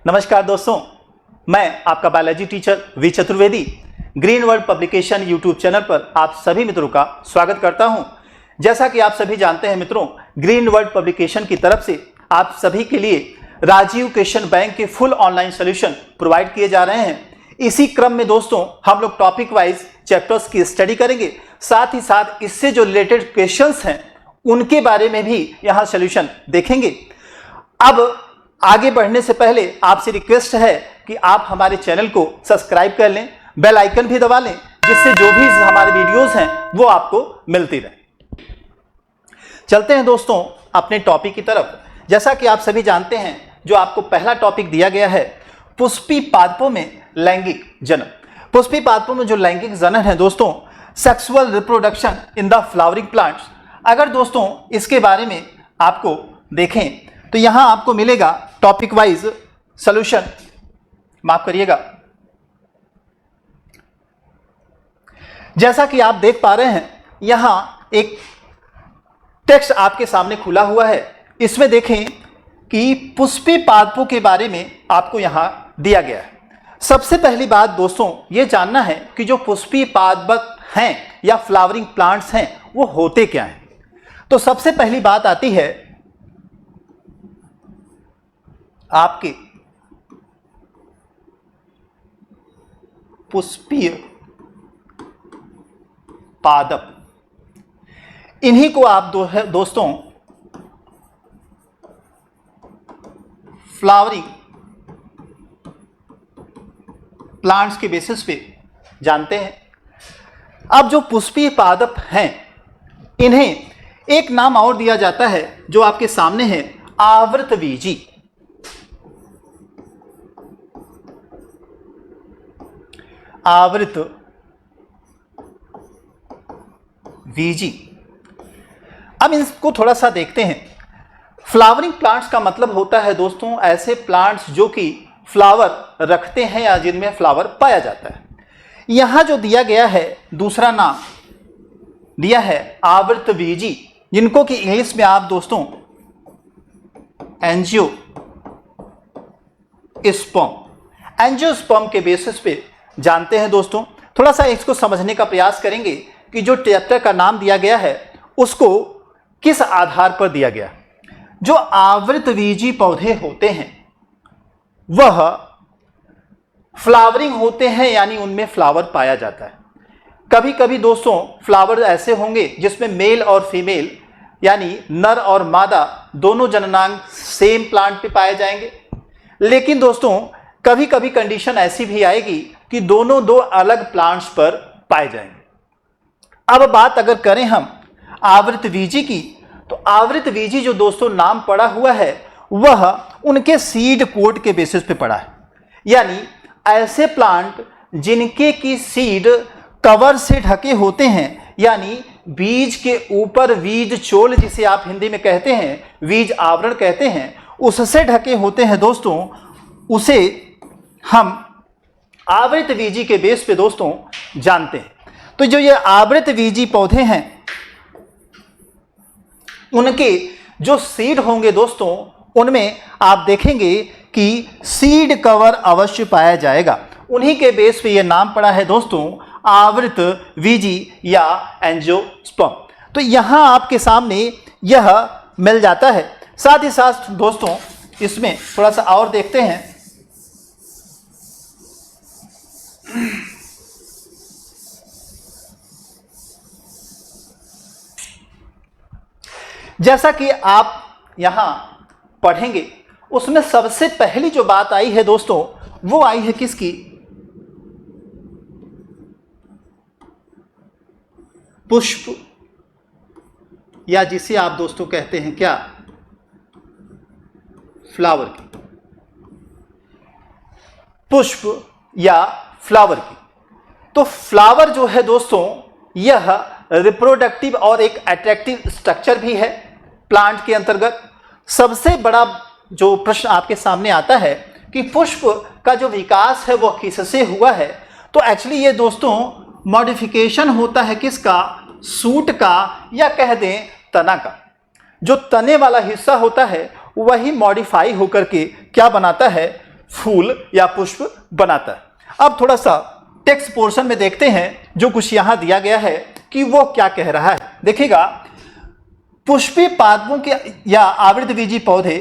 नमस्कार दोस्तों, मैं आपका biology teacher V Chaturvedi Green World Publication YouTube channel पर आप सभी मित्रों का स्वागत करता हूं। जैसा कि आप सभी जानते हैं मित्रों, ग्रीन वर्ल्ड पब्लिकेशन की तरफ से आप सभी के लिए राजीव क्वेश्चन बैंक के फुल ऑनलाइन सॉल्यूशन प्रोवाइड किए जा रहे हैं। इसी क्रम में दोस्तों हम लोग टॉपिक वाइज चैप्टर्स की स्टडी करेंगे, साथ ही साथ इससे जो रिलेटेड क्वेश्चंस हैं उनके बारे में भी यहाँ सॉल्यूशन देखेंगे। अब आगे बढ़ने से पहले आपसे रिक्वेस्ट है कि आप हमारे चैनल को सब्सक्राइब कर लें, बेल आइकन भी दबा लें, जिससे जो भी हमारे वीडियोस हैं वो आपको मिलती रहे। चलते हैं दोस्तों अपने टॉपिक की तरफ। जैसा कि आप सभी जानते हैं, जो आपको पहला टॉपिक दिया गया है, पुष्पी पादपों में लैंगिक जनन। पुष्पी पादपों में जो लैंगिक जनन है दोस्तों, sexual reproduction in the flowering plants. अगर दोस्तों इसके बारे में आपको देखें तो यहां आपको मिलेगा टॉपिक वाइज सॉल्यूशन। माफ करिएगा, जैसा कि आप देख पा रहे हैं यहां एक टेक्स्ट आपके सामने खुला हुआ है। इसमें देखें कि पुष्पी पादपों के बारे में आपको यहां दिया गया है। सबसे पहली बात दोस्तों ये जानना है कि जो पुष्पी पादप हैं या फ्लावरिंग प्लांट्स हैं वो होते क्या हैं। तो सबसे पहली बात आती है आपके पुष्पीय पादप। इन्हीं को आप दोस्तों फ्लावरिंग प्लांट्स के बेसिस पे जानते हैं। अब जो पुष्पीय पादप हैं इन्हें एक नाम और दिया जाता है जो आपके सामने है, आवृतबीजी। आवृत बीजी। अब इसको थोड़ा सा देखते हैं। फ्लावरिंग प्लांट्स का मतलब होता है दोस्तों ऐसे प्लांट्स जो कि फ्लावर रखते हैं या जिनमें फ्लावर पाया जाता है। यहां जो दिया गया है दूसरा नाम दिया है आवृत बीजी, जिनको कि इंग्लिश में आप दोस्तों एंजियोस्पर्म के बेसिस पे जानते हैं। दोस्तों थोड़ा सा इसको समझने का प्रयास करेंगे कि जो चैप्टर का नाम दिया गया है उसको किस आधार पर दिया गया। जो आवृतबीजी पौधे होते हैं वह फ्लावरिंग होते हैं, यानी उनमें फ्लावर पाया जाता है। कभी कभी दोस्तों फ्लावर ऐसे होंगे जिसमें मेल और फीमेल यानी नर और मादा दोनों जननांग सेम प्लांट पे पाए जाएंगे। लेकिन दोस्तों कभी कभी कंडीशन ऐसी भी आएगी कि दोनों दो अलग प्लांट्स पर पाए जाएंगे। अब बात अगर करें हम आवृतबीजी की, तो आवृतबीजी जो दोस्तों नाम पड़ा हुआ है वह उनके सीड कोट के बेसिस पे पड़ा है। यानी ऐसे प्लांट जिनके की सीड कवर से ढके होते हैं, यानी बीज के ऊपर बीज चोल जिसे आप हिंदी में कहते हैं, बीज आवरण कहते हैं, उससे ढके होते हैं दोस्तों, उसे हम आवृतबीजी के बेस पे दोस्तों जानते हैं। तो जो ये आवृतबीजी पौधे हैं उनके जो सीड होंगे दोस्तों उनमें आप देखेंगे कि सीड कवर अवश्य पाया जाएगा। उन्हीं के बेस पे ये नाम पड़ा है दोस्तों आवृतबीजी या एंजियोस्पर्म। तो यहां आपके सामने यह मिल जाता है। साथ ही साथ दोस्तों इसमें थोड़ा सा और देखते हैं। जैसा कि आप यहां पढ़ेंगे उसमें सबसे पहली जो बात आई है दोस्तों वो आई है किसकी, पुष्प, या जिसे आप दोस्तों कहते हैं क्या, फ्लावर की। पुष्प या फ्लावर की। तो फ्लावर जो है दोस्तों यह रिप्रोडक्टिव और एक अट्रैक्टिव स्ट्रक्चर भी है प्लांट के अंतर्गत। सबसे बड़ा जो प्रश्न आपके सामने आता है कि पुष्प का जो विकास है वह किससे हुआ है, तो एक्चुअली ये दोस्तों मॉडिफिकेशन होता है किसका, सूट का या कह दें तना का। जो तने वाला हिस्सा होता है वही मॉडिफाई होकर के क्या बनाता है, फूल या पुष्प बनाता है। अब थोड़ा सा टेक्स्ट पोर्शन में देखते हैं जो कुछ यहां दिया गया है कि वो क्या कह रहा है। देखिएगा, पुष्पीय पादपों के या आवृतबीजी पौधे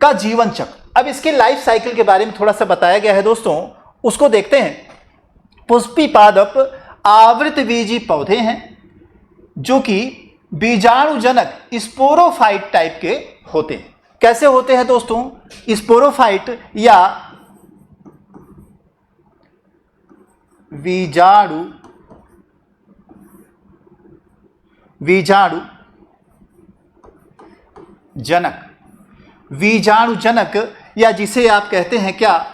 का जीवन चक्र। अब इसके लाइफ साइकिल के बारे में थोड़ा सा बताया गया है दोस्तों, उसको देखते हैं। पुष्पीय पादप आवृतबीजी पौधे हैं जो कि बीजाणुजनक स्पोरोफाइट टाइप के होते हैं। कैसे होते हैं दोस्तों? स्पोरोफाइट या बीजाणुजनक या जिसे आप कहते हैं क्या,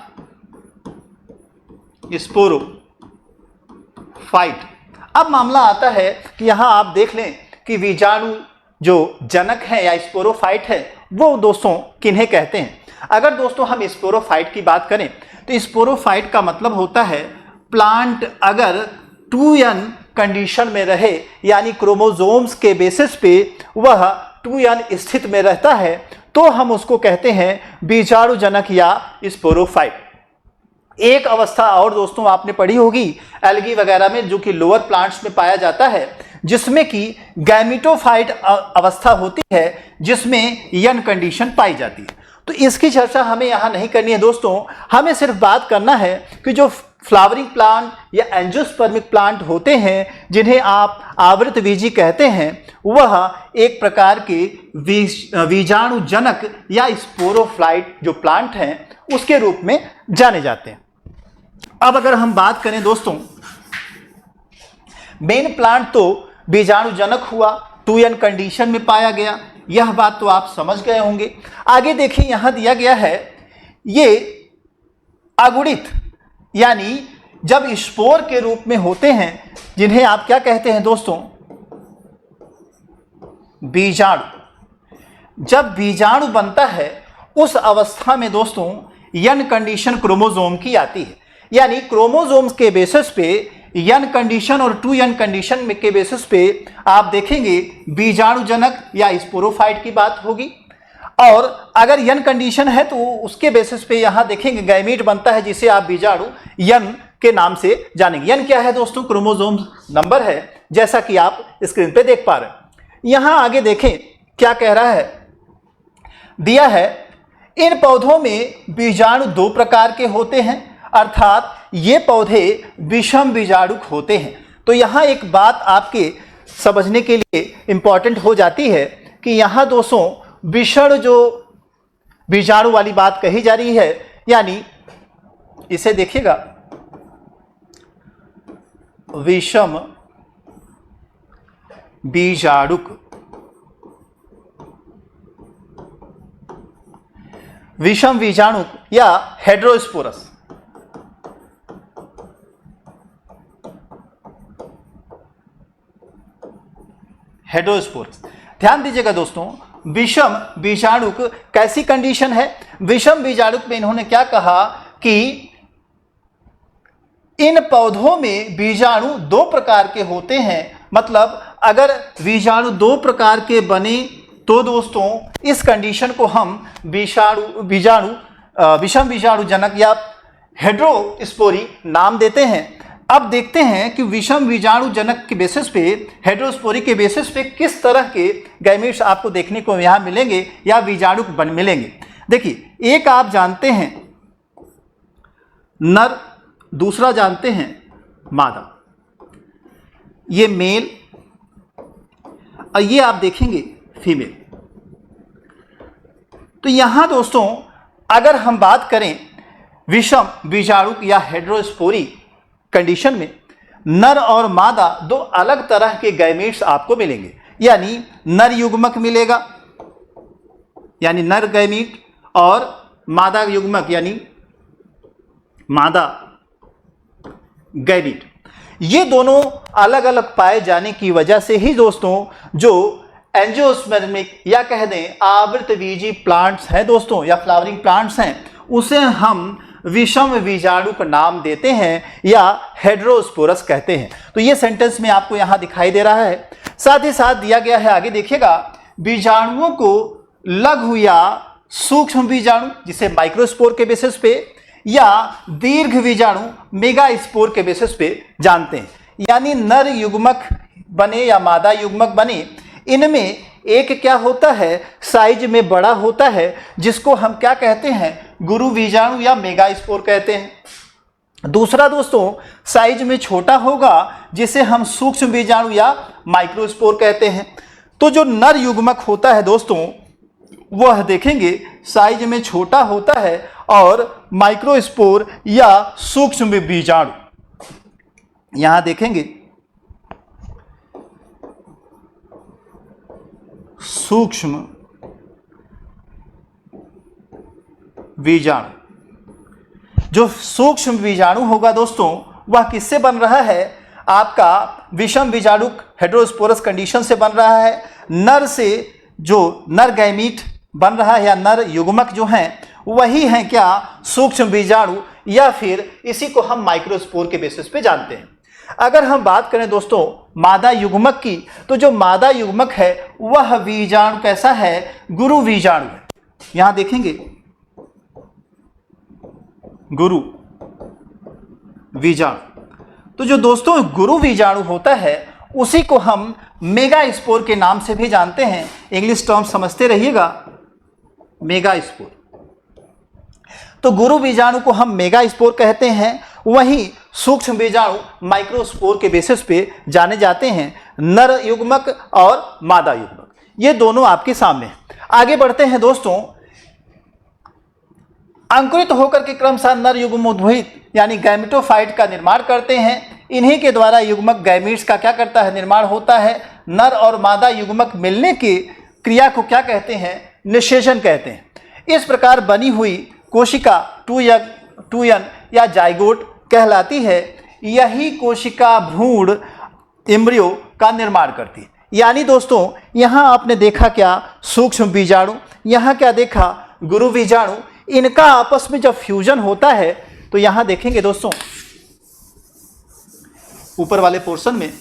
स्पोरोफाइट। अब मामला आता है कि यहां आप देख लें कि बीजाणु जो जनक है या स्पोरोफाइट है वो दोस्तों किन्हें कहते हैं। अगर दोस्तों हम स्पोरोफाइट की बात करें तो स्पोरोफाइट का मतलब होता है प्लांट अगर 2n कंडीशन में रहे, यानी क्रोमोसोम्स के बेसिस पे वह 2n स्थित में रहता है, तो हम उसको कहते हैं बीजाणुजनक या स्पोरोफाइट। एक अवस्था और दोस्तों आपने पढ़ी होगी एल्गी वगैरह में, जो कि लोअर प्लांट्स में पाया जाता है, जिसमें कि गैमेटोफाइट अवस्था होती है, जिसमें यन कंडीशन पाई जाती है। तो इसकी चर्चा हमें यहाँ नहीं करनी है दोस्तों, हमें सिर्फ बात करना है कि जो फ्लावरिंग प्लांट या एंजियोस्पर्मिक प्लांट होते हैं, जिन्हें आप आवृतबीजी कहते हैं, वह एक प्रकार के बीजाणुजनक या स्पोरोफाइट जो प्लांट हैं उसके रूप में जाने जाते हैं। अब अगर हम बात करें दोस्तों, मेन प्लांट तो बीजाणुजनक हुआ, 2n कंडीशन में पाया गया, यह बात तो आप समझ गए होंगे। आगे देखिए, यहां दिया गया है ये अगुणित, यानी जब स्पोर के रूप में होते हैं, जिन्हें आप क्या कहते हैं दोस्तों, बीजाणु। जब बीजाणु बनता है उस अवस्था में दोस्तों यन कंडीशन क्रोमोसोम की आती है, यानी क्रोमोसोम्स के बेसिस पे यन कंडीशन और 2n कंडीशन में के बेसिस पे आप देखेंगे बीजाणुजनक या स्पोरोफाइट की बात होगी। और अगर यन कंडीशन है तो उसके बेसिस पे यहां देखेंगे गैमीट बनता है, जिसे आप बीजाणु यन के नाम से जानेंगे। यन क्या है दोस्तों? क्रोमोसोम नंबर है, जैसा कि आप स्क्रीन पे देख पा रहे हैं। यहां आगे देखें क्या कह रहा है, दिया है इन पौधों में बीजाणु 2 प्रकार के होते हैं, अर्थात ये पौधे विषम बीजाणुक होते हैं। तो यहां एक बात आपके समझने के लिए इंपॉर्टेंट हो जाती है कि यहां दोस्तों विषम जो बीजाणु वाली बात कही जा रही है, यानी इसे देखिएगा, विषम बीजाणुक, विषम बीजाणुक या हेड्रोस्पोरस। हेड्रोस्पोरस, ध्यान दीजिएगा दोस्तों, विषम बीजाणुक कैसी कंडीशन है? विषम बीजाणुक में इन्होंने क्या कहा कि इन पौधों में बीजाणु 2 प्रकार के होते हैं। मतलब अगर बीजाणु 2 प्रकार के बने तो दोस्तों इस कंडीशन को हम विषम बीजाणुजनक या हेड्रोस्पोरी नाम देते हैं। अब देखते हैं कि विषम बीजाणुजनक के बेसिस पे, हेड्रोस्पोरी के बेसिस पे किस तरह के गैमेट्स आपको देखने को यहाँ मिलेंगे या बीजाणु बन मिलेंगे। देखिए, एक आप जानते हैं नर, दूसरा जानते हैं मादा, ये मेल, और ये आप देखेंगे फीमेल। तो यहां दोस्तों अगर हम बात करें विषम बीजाणुक या हेड्रोस्पोरी कंडीशन में, नर और मादा 2 अलग तरह के गैमेट्स आपको मिलेंगे, यानी नर युग्मक मिलेगा, यानी नर गैमीट, और मादा युग्मक यानी मादा गैमीट। ये दोनों अलग अलग पाए जाने की वजह से ही दोस्तों जो एंजियोस्पर्मिक या कह दें आवृतबीजी प्लांट्स हैं दोस्तों, या फ्लावरिंग प्लांट्स हैं, उसे हम विषम बीजाणुक नाम देते हैं या हेड्रोस्पोरस कहते हैं। तो ये सेंटेंस में आपको यहां दिखाई दे रहा है। साथ ही साथ दिया गया है, आगे देखिएगा, बीजाणुओं को लघु या सूक्ष्म बीजाणु, जिसे माइक्रोस्पोर के बेसिस पे, या दीर्घ बीजाणु मेगास्पोर के बेसिस पे जानते हैं। यानी नर युग्मक बने या मादा युग्मक बने, इनमें एक क्या होता है, साइज में बड़ा होता है, जिसको हम क्या कहते हैं, गुरु बीजाणु या मेगास्पोर कहते हैं। दूसरा दोस्तों साइज में छोटा होगा, जिसे हम सूक्ष्म बीजाणु या माइक्रोस्पोर कहते हैं। तो जो नर युग्मक होता है दोस्तों, वह देखेंगे साइज में छोटा होता है और माइक्रोस्पोर या सूक्ष्म बीजाणु, यहां देखेंगे सूक्ष्म बीजाणु। जो सूक्ष्म बीजाणु होगा दोस्तों, वह किससे बन रहा है, आपका विषम बीजाणु हेटेरोस्पोरस कंडीशन से बन रहा है। नर से जो नर गैमीट बन रहा है या नर युग्मक जो हैं, वही हैं क्या, सूक्ष्म बीजाणु, या फिर इसी को हम माइक्रोस्पोर के बेसिस पे जानते हैं। अगर हम बात करें दोस्तों मादा युग्मक की, तो जो मादा युग्मक है वह बीजाणु कैसा है, गुरु बीजाणु है। यहां देखेंगे गुरु बीजाणु। तो जो दोस्तों गुरु बीजाणु होता है, उसी को हम मेगास्पोर के नाम से भी जानते हैं। इंग्लिश टर्म समझते रहिएगा, मेगास्पोर। तो गुरु बीजाणु को हम मेगास्पोर कहते हैं, वहीं सूक्ष्म बीजाणु माइक्रोस्पोर के बेसिस पे जाने जाते हैं, नर युग्मक और मादा युग्मक। ये दोनों आपके सामने हैं। आगे बढ़ते हैं दोस्तों। अंकुरित होकर के क्रमशः नर युग्म उद्भवित यानी गैमेटोफाइट का निर्माण करते हैं। इन्हीं के द्वारा युग्मक गैमीट्स का क्या करता है, निर्माण होता है। नर और मादा युग्मक मिलने की क्रिया को क्या कहते हैं, निषेचन कहते हैं। इस प्रकार बनी हुई कोशिका टूयन या जाइगोट कहलाती है। यही कोशिका भ्रूण एम्ब्रियो का निर्माण करती है। यानी दोस्तों यहाँ आपने देखा क्या, सूक्ष्म बीजाणु, यहाँ क्या देखा, गुरु बीजाणु। इनका आपस में जब फ्यूजन होता है, तो यहाँ देखेंगे दोस्तों ऊपर वाले पोर्शन में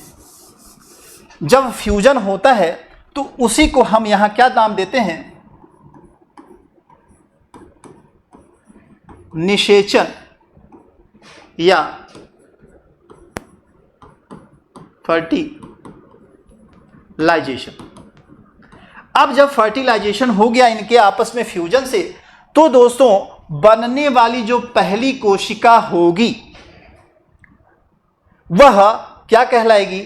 जब फ्यूजन होता है, तो उसी को हम यहाँ क्या नाम देते हैं, निषेचन या फर्टिलाइजेशन। अब जब फर्टिलाइजेशन हो गया इनके आपस में फ्यूजन से, तो दोस्तों बनने वाली जो पहली कोशिका होगी वह क्या कहलाएगी,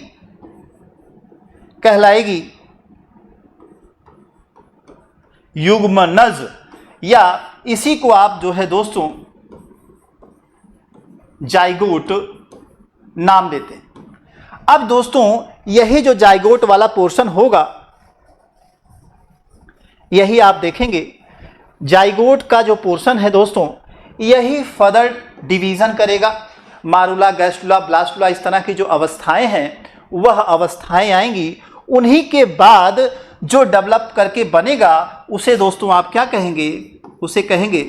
कहलाएगी युग्मनज, या इसी को आप जो है दोस्तों जाइगोट नाम देते हैं। अब दोस्तों यही जो जाइगोट वाला पोर्शन होगा, यही आप देखेंगे जाइगोट का जो पोर्शन है दोस्तों, यही फर्दर डिवीजन करेगा। मारुला, गैस्ट्रुला, ब्लास्टुला, इस तरह की जो अवस्थाएं हैं, वह अवस्थाएं आएंगी। उन्हीं के बाद जो डेवलप करके बनेगा, उसे दोस्तों आप क्या कहेंगे, उसे कहेंगे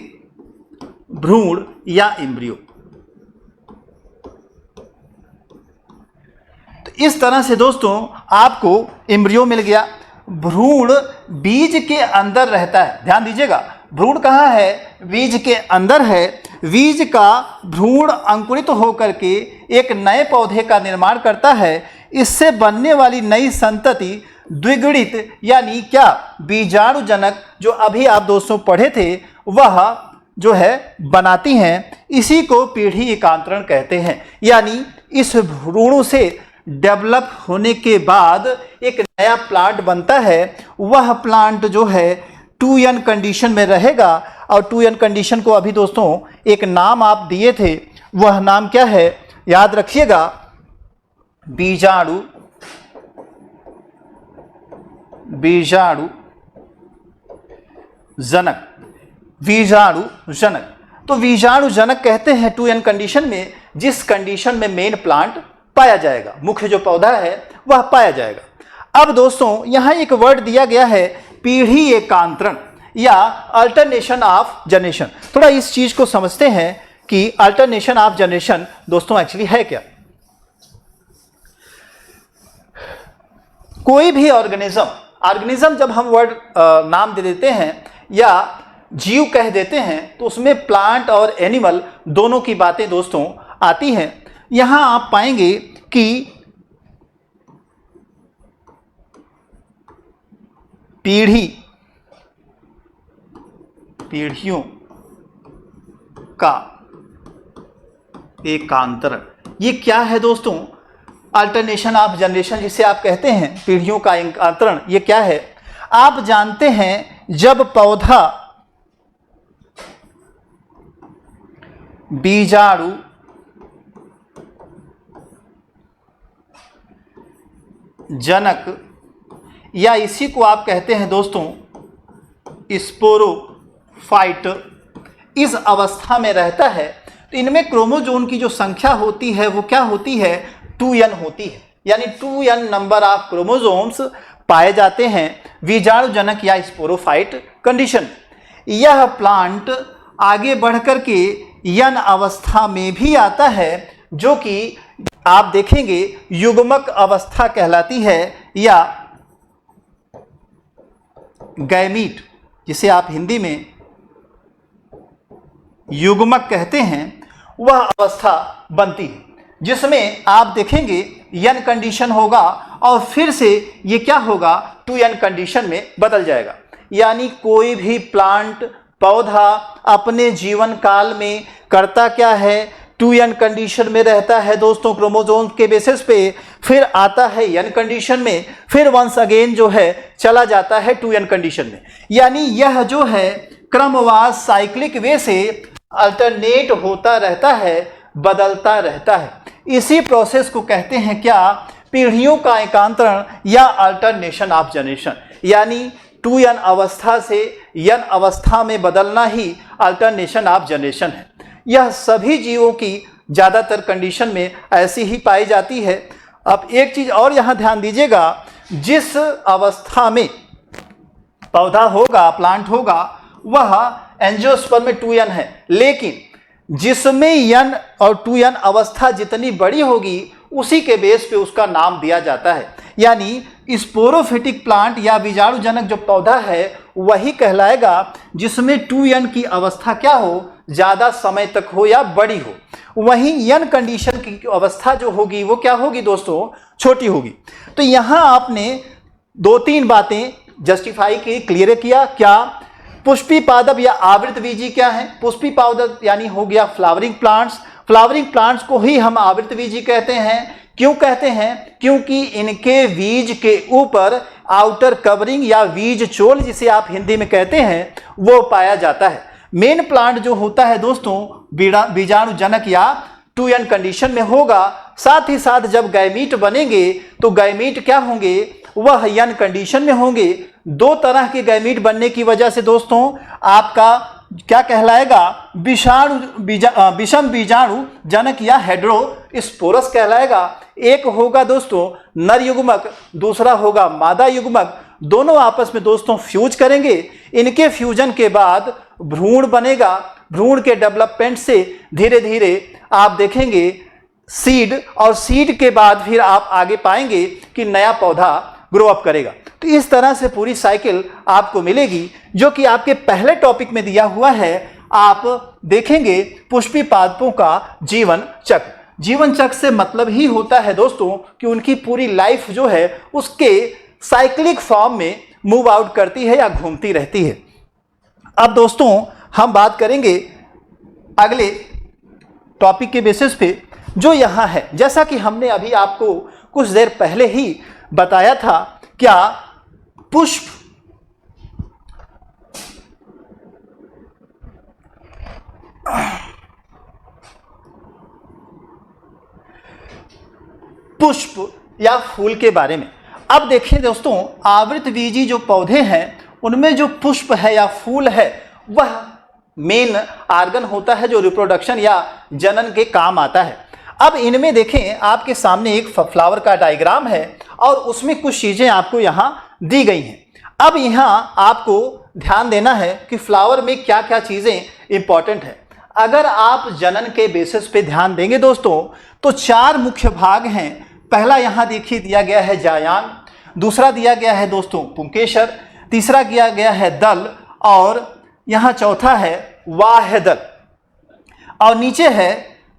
भ्रूण या एम्ब्रियो। तो इस तरह से दोस्तों आपको एम्ब्रियो मिल गया। भ्रूण बीज के अंदर रहता है, ध्यान दीजिएगा, भ्रूण कहाँ है, बीज के अंदर है। बीज का भ्रूण अंकुरित होकर के एक नए पौधे का निर्माण करता है। इससे बनने वाली नई संतति द्विगुणित यानी क्या, बीजाणु जनक, जो अभी आप दोस्तों पढ़े थे, वह जो है बनाती हैं। इसी को पीढ़ी एकांतरण कहते हैं। यानी इस भ्रूणों से डेवलप होने के बाद एक नया प्लांट बनता है। वह प्लांट जो है 2n कंडीशन में रहेगा, और 2n कंडीशन को अभी दोस्तों एक नाम आप दिए थे, वह नाम क्या है, याद रखिएगा, बीजाणु जनक। बीजाणु जनक, तो बीजाणु जनक कहते हैं 2n कंडीशन में, जिस कंडीशन में मेन प्लांट पाया जाएगा, मुख्य जो पौधा है वह पाया जाएगा। अब दोस्तों यहाँ एक वर्ड दिया गया है, पीढ़ी एकांतरण या अल्टरनेशन ऑफ जनरेशन। थोड़ा इस चीज को समझते हैं कि अल्टरनेशन ऑफ जनरेशन दोस्तों एक्चुअली है क्या। कोई भी ऑर्गेनिज्म जब हम वर्ड नाम दे देते हैं, या जीव कह देते हैं तो उसमें प्लांट और एनिमल दोनों की बातें दोस्तों आती हैं। यहां आप पाएंगे कि पीढ़ियों का एकांतरण, ये क्या है दोस्तों? अल्टरनेशन ऑफ जनरेशन जिसे आप कहते हैं, पीढ़ियों का एकांतरण, ये क्या है? आप जानते हैं जब पौधा बीजाणु जनक या इसी को आप कहते हैं दोस्तों स्पोरोफाइट, इस अवस्था में रहता है, तो इनमें क्रोमोसोम की जो संख्या होती है वो क्या होती है? 2n होती है, यानी 2n नंबर ऑफ क्रोमोसोम्स पाए जाते हैं बीजाणु जनक या स्पोरोफाइट कंडीशन। यह प्लांट आगे बढ़कर के n अवस्था में भी आता है, जो कि आप देखेंगे युग्मक अवस्था कहलाती है, या गैमीट जिसे आप हिंदी में युग्मक कहते हैं, वह अवस्था बनती है, जिसमें आप देखेंगे n कंडीशन होगा और फिर से ये क्या होगा? 2n कंडीशन में बदल जाएगा। यानी कोई भी प्लांट पौधा अपने जीवन काल में करता क्या है? 2n कंडीशन में रहता है दोस्तों क्रोमोसोम के बेसिस पे, फिर आता है n कंडीशन में, फिर वंस अगेन जो है चला जाता है 2n कंडीशन में। यानी यह जो है क्रमवार साइक्लिक वे से अल्टरनेट होता रहता है, बदलता रहता है। इसी प्रोसेस को कहते हैं क्या? पीढ़ियों का एकांतरण या अल्टरनेशन ऑफ जनरेशन। यानी 2n अवस्था से n अवस्था में बदलना ही अल्टरनेशन ऑफ जनरेशन है। यह सभी जीवों की ज़्यादातर कंडीशन में ऐसी ही पाई जाती है। अब एक चीज़ और यहाँ ध्यान दीजिएगा, जिस अवस्था में पौधा होगा, प्लांट होगा, वह एंजियोस्पर्म में 2n है, लेकिन जिसमें n और 2n अवस्था जितनी बड़ी होगी उसी के बेस पे उसका नाम दिया जाता है। यानी स्पोरोफिटिक प्लांट या बीजाणु जनक जो पौधा है वही कहलाएगा जिसमें 2n की अवस्था क्या हो? ज़्यादा समय तक हो या बड़ी हो। वहीं n कंडीशन की अवस्था जो होगी वो क्या होगी दोस्तों? छोटी होगी। तो यहाँ आपने 2-3 बातें जस्टिफाई की, क्लियर किया। क्या? पुष्पी पादप या आवृतबीजी क्या है? पुष्पी पादप यानी हो गया फ्लावरिंग प्लांट्स। फ्लावरिंग प्लांट्स को ही हम आवृतबीजी कहते हैं। क्यों कहते हैं? क्योंकि इनके बीज के ऊपर आउटर कवरिंग या बीज चोल जिसे आप हिंदी में कहते हैं वो पाया जाता है। मेन प्लांट जो होता है दोस्तों बीजाणु जनक या 2n कंडीशन में होगा। साथ ही साथ जब गैमीट बनेंगे तो गैमीट क्या होंगे? वह n कंडीशन में होंगे। 2 तरह के गैमीट बनने की वजह से दोस्तों आपका क्या कहलाएगा? विषम बीजाणु जनक या हेड्रोस्पोरस कहलाएगा। एक होगा दोस्तों नर युग्मक, दूसरा होगा मादा युग्मक। दोनों आपस में दोस्तों फ्यूज करेंगे। इनके फ्यूजन के बाद भ्रूण बनेगा। भ्रूण के डेवलपमेंट से धीरे धीरे आप देखेंगे सीड, और सीड के बाद फिर आप आगे पाएंगे कि नया पौधा ग्रो अप करेगा। तो इस तरह से पूरी साइकिल आपको मिलेगी, जो कि आपके पहले टॉपिक में दिया हुआ है। आप देखेंगे पुष्पी पादपों का जीवन चक्र। जीवन चक्र से मतलब ही होता है दोस्तों कि उनकी पूरी लाइफ जो है उसके साइक्लिक फॉर्म में मूव आउट करती है या घूमती रहती है। अब दोस्तों हम बात करेंगे अगले टॉपिक के बेसिस पे, जो यहाँ है। जैसा कि हमने अभी आपको कुछ देर पहले ही बताया था, क्या पुष्प या फूल के बारे में। अब देखिए दोस्तों, आवृतबीजी जो पौधे हैं उनमें जो पुष्प है या फूल है वह मेन आर्गन होता है जो रिप्रोडक्शन या जनन के काम आता है। अब इनमें देखें, आपके सामने एक फ्लावर का डायग्राम है और उसमें कुछ चीज़ें आपको यहाँ दी गई हैं। अब यहाँ आपको ध्यान देना है कि फ्लावर में क्या क्या चीज़ें इंपॉर्टेंट है। अगर आप जनन के बेसिस पे ध्यान देंगे दोस्तों तो 4 मुख्य भाग हैं। पहला यहाँ देखिए दिया गया है जायान, दूसरा दिया गया है दोस्तों पुंकेसर, तीसरा दिया गया है दल, और यहां चौथा है वाह्यदल और नीचे है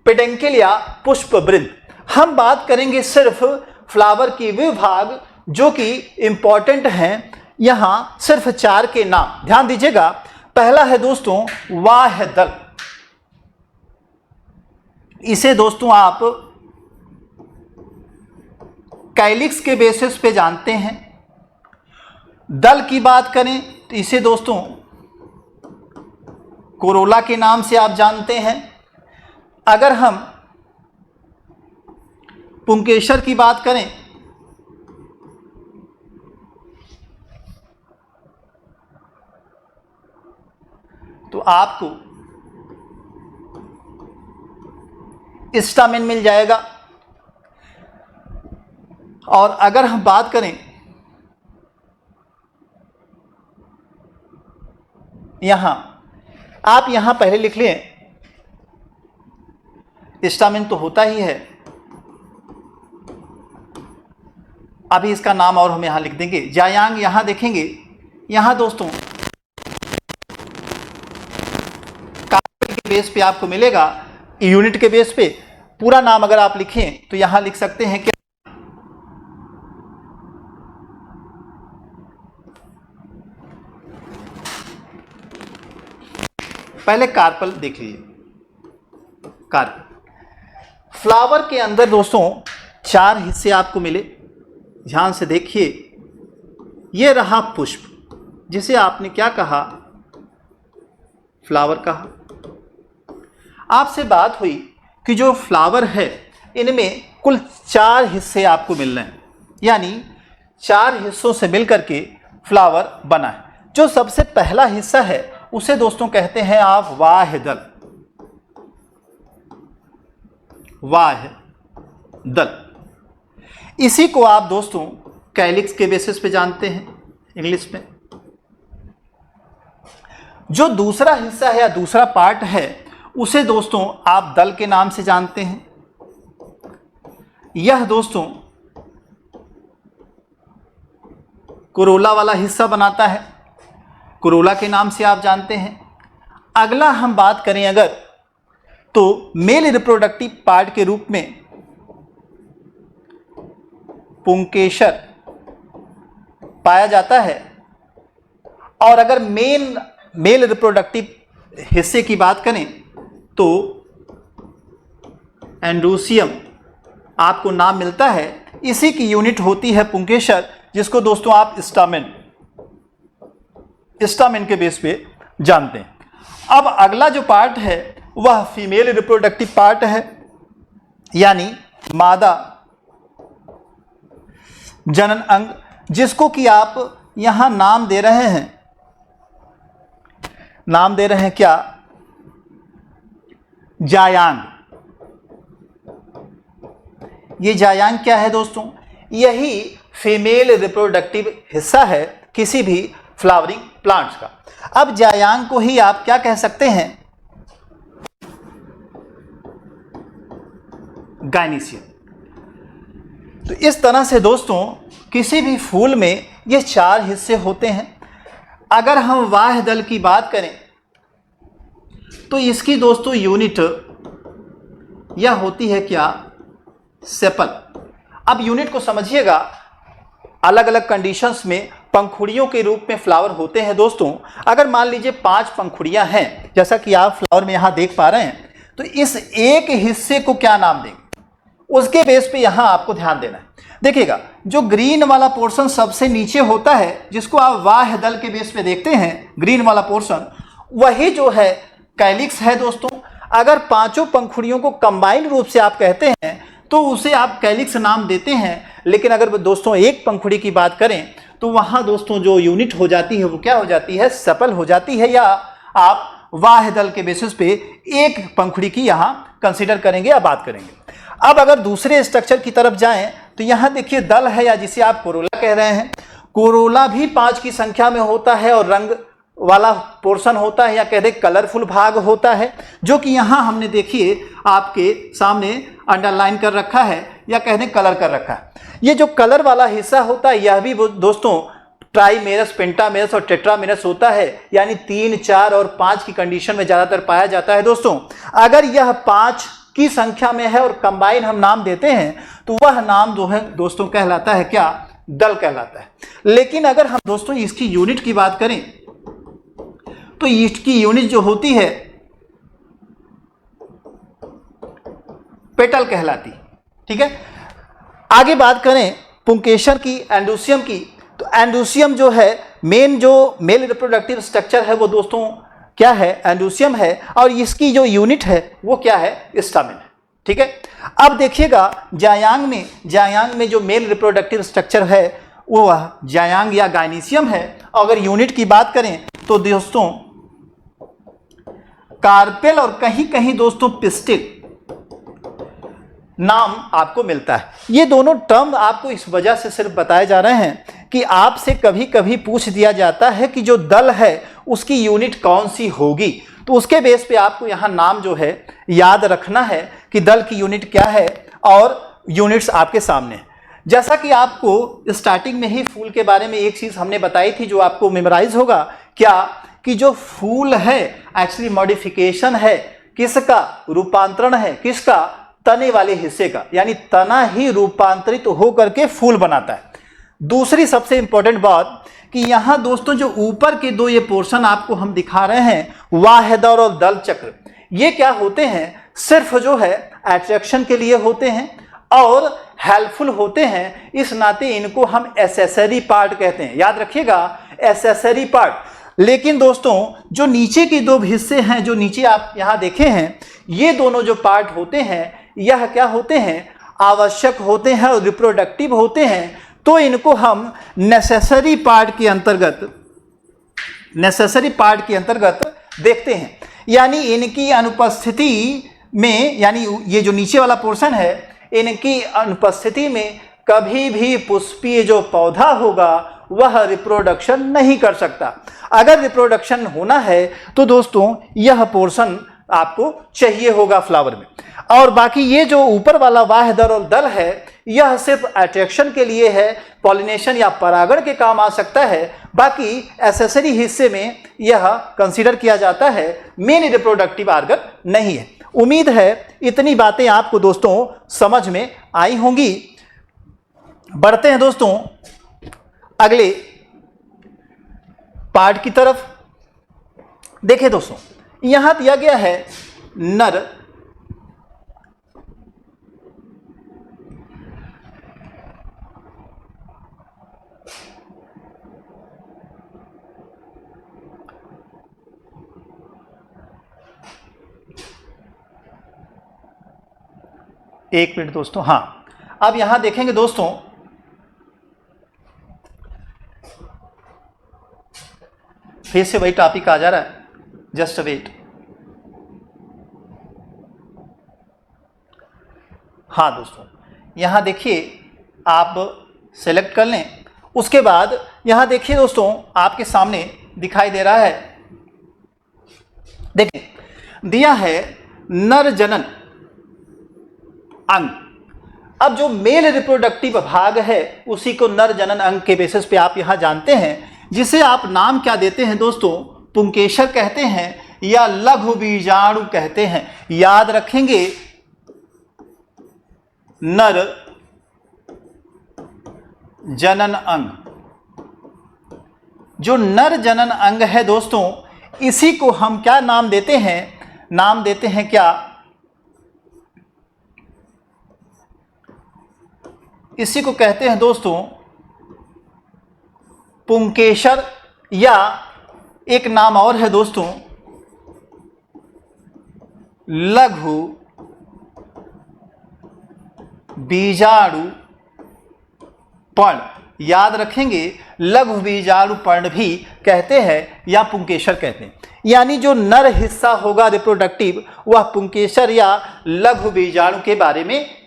पेडंकल या पुष्पवृंत। हम बात करेंगे सिर्फ फ्लावर की विभाग जो कि इंपॉर्टेंट हैं, यहां सिर्फ 4 के नाम ध्यान दीजिएगा। पहला है दोस्तों वाह्यदल, इसे दोस्तों आप कैलिक्स के बेसिस पे जानते हैं। दल की बात करें तो इसे दोस्तों कोरोला के नाम से आप जानते हैं। अगर हम पुंकेसर की बात करें तो आपको स्टामेन मिल जाएगा। और अगर हम बात करें यहां, आप यहां पहले लिख लें, स्टामेन तो होता ही है, अभी इसका नाम और हम यहां लिख देंगे जायांग। यहां देखेंगे, यहां दोस्तों कार्बन के बेस पे आपको मिलेगा, यूनिट के बेस पे पूरा नाम अगर आप लिखें तो यहां लिख सकते हैं क्या, पहले कार्पल देख लीजिए। कार्पल फ्लावर के अंदर दोस्तों 4 हिस्से आपको मिले, ध्यान से देखिए। यह रहा पुष्प, जिसे आपने क्या कहा, फ्लावर कहा। आपसे बात हुई कि जो फ्लावर है इनमें कुल 4 हिस्से आपको मिल रहे हैं, यानी 4 हिस्सों से मिलकर के फ्लावर बना है। जो सबसे पहला हिस्सा है उसे दोस्तों कहते हैं आप वाह्यदल। वाह्यदल, इसी को आप दोस्तों कैलिक्स के बेसिस पे जानते हैं इंग्लिश में। जो दूसरा हिस्सा है या दूसरा पार्ट है उसे दोस्तों आप दल के नाम से जानते हैं। यह दोस्तों कोरोला वाला हिस्सा बनाता है, कोरोला के नाम से आप जानते हैं। अगला हम बात करें अगर, तो मेल रिप्रोडक्टिव पार्ट के रूप में पुंकेसर पाया जाता है। और अगर मेल रिप्रोडक्टिव हिस्से की बात करें तो एंड्रोसियम आपको नाम मिलता है, इसी की यूनिट होती है पुंकेसर, जिसको दोस्तों आप स्टामेन के बेस पे जानते हैं। अब अगला जो पार्ट है वह फीमेल रिप्रोडक्टिव पार्ट है, यानी मादा जनन अंग, जिसको कि आप यहां नाम दे रहे हैं, नाम दे रहे हैं क्या, जायांग। ये जायांग क्या है दोस्तों, यही फीमेल रिप्रोडक्टिव हिस्सा है किसी भी फ्लावरिंग प्लांट्स का। अब जायांग को ही आप क्या कह सकते हैं, गायनीशियम। तो इस तरह से दोस्तों किसी भी फूल में ये 4 हिस्से होते हैं। अगर हम वाह्यदल की बात करें तो इसकी दोस्तों यूनिट यह होती है क्या, सेपल। अब यूनिट को समझिएगा, अलग अलग कंडीशंस में पंखुड़ियों के रूप में फ्लावर होते हैं दोस्तों। अगर मान लीजिए 5 पंखुड़ियां हैं, जैसा कि आप फ्लावर में यहां देख पा रहे हैं, तो इस एक हिस्से को क्या नाम देंगे, उसके बेस पे यहां आपको ध्यान देना है। देखिएगा, जो ग्रीन वाला पोर्शन सबसे नीचे होता है, जिसको आप वाह्यदल के बेस पे देखते हैं, ग्रीन वाला पोर्शन, वही जो है कैलिक्स है दोस्तों। अगर 5 पंखुड़ियों को कंबाइंड रूप से आप कहते हैं तो उसे आप कैलिक्स नाम देते हैं। लेकिन अगर दोस्तों एक पंखुड़ी की बात करें तो वहां दोस्तों जो यूनिट हो जाती है वो क्या हो जाती है, सेपल हो जाती है, या आप वाह्यदल के बेसिस पे एक पंखुड़ी की यहां कंसीडर करेंगे या बात करेंगे। अब अगर दूसरे स्ट्रक्चर की तरफ जाएं तो यहां देखिए दल है, या जिसे आप कोरोला कह रहे हैं। कोरोला भी 5 की संख्या में होता है और रंग वाला पोर्शन होता है, या कह दे कलरफुल भाग होता है, जो कि यहां हमने देखिए आपके सामने अंडरलाइन कर रखा है, या कह दें कलर कर रखा है। ये जो कलर वाला हिस्सा होता है यह भी दोस्तों ट्राइमेरस, पेंटामेरस और टेट्रामेरस होता है, यानी 3, 4 और 5 की कंडीशन में ज्यादातर पाया जाता है दोस्तों। अगर यह 5 की संख्या में है और कंबाइन हम नाम देते हैं तो वह नाम जो है दोस्तों कहलाता है क्या? दल कहलाता है। लेकिन अगर हम दोस्तों इसकी यूनिट की बात करें तो इसकी यूनिट जो होती है पेटल कहलाती, ठीक है। आगे बात करें पुंकेसर की, एंडोसियम की, तो एंडोसियम जो है मेन जो मेल रिप्रोडक्टिव स्ट्रक्चर है वो दोस्तों क्या है? एंडोसियम है। और इसकी जो यूनिट है वो क्या है? स्टामिन है, ठीक है। अब देखिएगा जायांग में जो मेल रिप्रोडक्टिव स्ट्रक्चर है वो जायांग या गायनीसियम है। अगर यूनिट की बात करें तो दोस्तों कार्पेल और कहीं कहीं दोस्तों पिस्टिल नाम आपको मिलता है। ये दोनों टर्म आपको इस वजह से सिर्फ बताए जा रहे हैं कि आपसे कभी कभी पूछ दिया जाता है कि जो दल है उसकी यूनिट कौन सी होगी, तो उसके बेस पे आपको यहाँ नाम जो है याद रखना है कि दल की यूनिट क्या है और यूनिट्स आपके सामने है। जैसा कि आपको स्टार्टिंग में ही फूल के बारे में एक चीज हमने बताई थी जो आपको मेमोराइज होगा, क्या कि जो फूल है एक्चुअली मॉडिफिकेशन है किसका? रूपांतरण है किसका? तने वाले हिस्से का, यानी तना ही रूपांतरित होकर के फूल बनाता है। दूसरी सबसे इंपॉर्टेंट बात कि यहां दोस्तों जो ऊपर के दो ये पोर्शन आपको हम दिखा रहे हैं, वाहेदर और दल चक्र, ये क्या होते हैं? सिर्फ जो है अट्रैक्शन के लिए होते हैं और हेल्पफुल होते हैं, इस नाते इनको हम एसेसरी पार्ट कहते हैं। याद रखिएगा, एसेसरी पार्ट। लेकिन दोस्तों जो नीचे के दो हिस्से हैं, जो नीचे आप यहां देखे हैं, ये दोनों जो पार्ट होते हैं यह क्या होते हैं? आवश्यक होते हैं और रिप्रोडक्टिव होते हैं। तो इनको हम नेसेसरी पार्ट के अंतर्गत देखते हैं। यानी इनकी अनुपस्थिति में, यानी ये जो नीचे वाला पोर्शन है, इनकी अनुपस्थिति में कभी भी पुष्पीय जो पौधा होगा वह रिप्रोडक्शन नहीं कर सकता। अगर रिप्रोडक्शन होना है तो दोस्तों यह पोर्शन आपको चाहिए होगा फ्लावर में। और बाकी ये जो ऊपर वाला वाहदर और दल है यह सिर्फ अट्रैक्शन के लिए है, पॉलिनेशन या परागण के काम आ सकता है। बाकी एसेसरी हिस्से में यह कंसीडर किया जाता है, मेन रिप्रोडक्टिव आर्गन नहीं है। उम्मीद है इतनी बातें आपको दोस्तों समझ में आई होंगी। बढ़ते हैं दोस्तों अगले पार्ट की तरफ। देखिए दोस्तों यहां दिया गया है नर एक मिनट दोस्तों, हाँ अब यहां देखेंगे दोस्तों, फिर से वही टॉपिक आ जा रहा है, जस्ट वेट। हाँ दोस्तों यहां देखिए, आप सेलेक्ट कर लें। उसके बाद यहां देखिए दोस्तों, आपके सामने दिखाई दे रहा है, देखिए दिया है नर जनन अंग। अब जो मेल रिप्रोडक्टिव भाग है उसी को नर जनन अंग के बेसिस पे आप यहां जानते हैं, जिसे आप नाम क्या देते हैं दोस्तों? पुंकेसर कहते हैं या लघु बीजाणु कहते हैं। याद रखेंगे नर जनन अंग, जो नर जनन अंग है दोस्तों, इसी को हम क्या नाम देते हैं? नाम देते हैं क्या? इसी को कहते हैं दोस्तों पुंकेसर, या एक नाम और है दोस्तों लघु बीजाणु पर्ण। याद रखेंगे लघु बीजाणु पर्ण भी कहते हैं या पुंकेसर कहते हैं। यानी जो नर हिस्सा होगा रिप्रोडक्टिव वह पुंकेसर या लघु बीजाणु के बारे में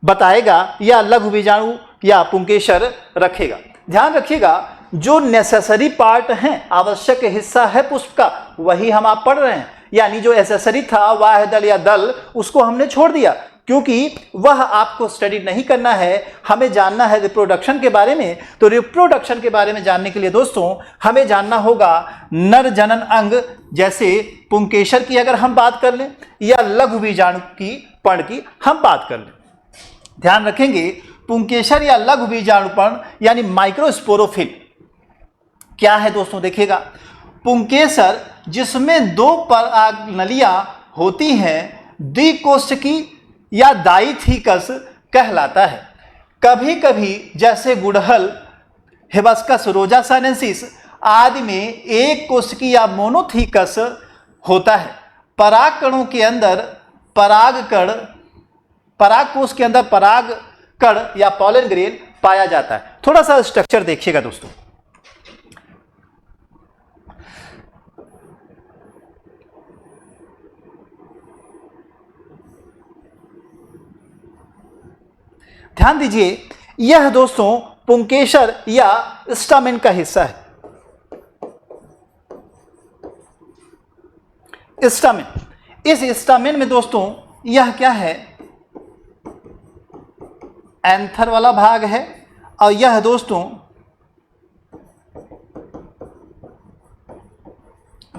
बताएगा, या लघु बीजाणु या पुंकेसर रखेगा। ध्यान रखिएगा जो नेसेसरी पार्ट है, आवश्यक हिस्सा है पुष्प का, वही हम आप पढ़ रहे हैं। यानी जो एसेसरी था वाह दल या दल, उसको हमने छोड़ दिया। क्योंकि वह आपको स्टडी नहीं करना है, हमें जानना है रिप्रोडक्शन के बारे में। तो रिप्रोडक्शन के बारे में जानने के लिए दोस्तों हमें जानना होगा नर जनन अंग, जैसे पुंकेसर की अगर हम बात कर लें या लघु बीजाणु की पर्ण की हम बात कर लें। ध्यान रखेंगे पुंकेसर या लघु बीजाणुपर्ण यानी माइक्रोस्पोरोफिल क्या है दोस्तों, देखिएगा पुंकेसर जिसमें दो परागनलियां होती हैं द्विकोष्ठकी या डाइथिकस कहलाता है। कभी कभी जैसे गुड़हल, हिबिस्कस रोजा साइनेंसिस आदि में एक कोशिकी या मोनोथिकस होता है। परागकणों के अंदर परागकण, परागकोश के अंदर परागकण या पॉलन ग्रेन पाया जाता है। थोड़ा सा स्ट्रक्चर देखिएगा दोस्तों, ध्यान दीजिए, यह दोस्तों पुंकेसर या स्टामेन का हिस्सा है। स्टामेन, इस स्टामेन में दोस्तों यह क्या है, एंथर वाला भाग है और यह दोस्तों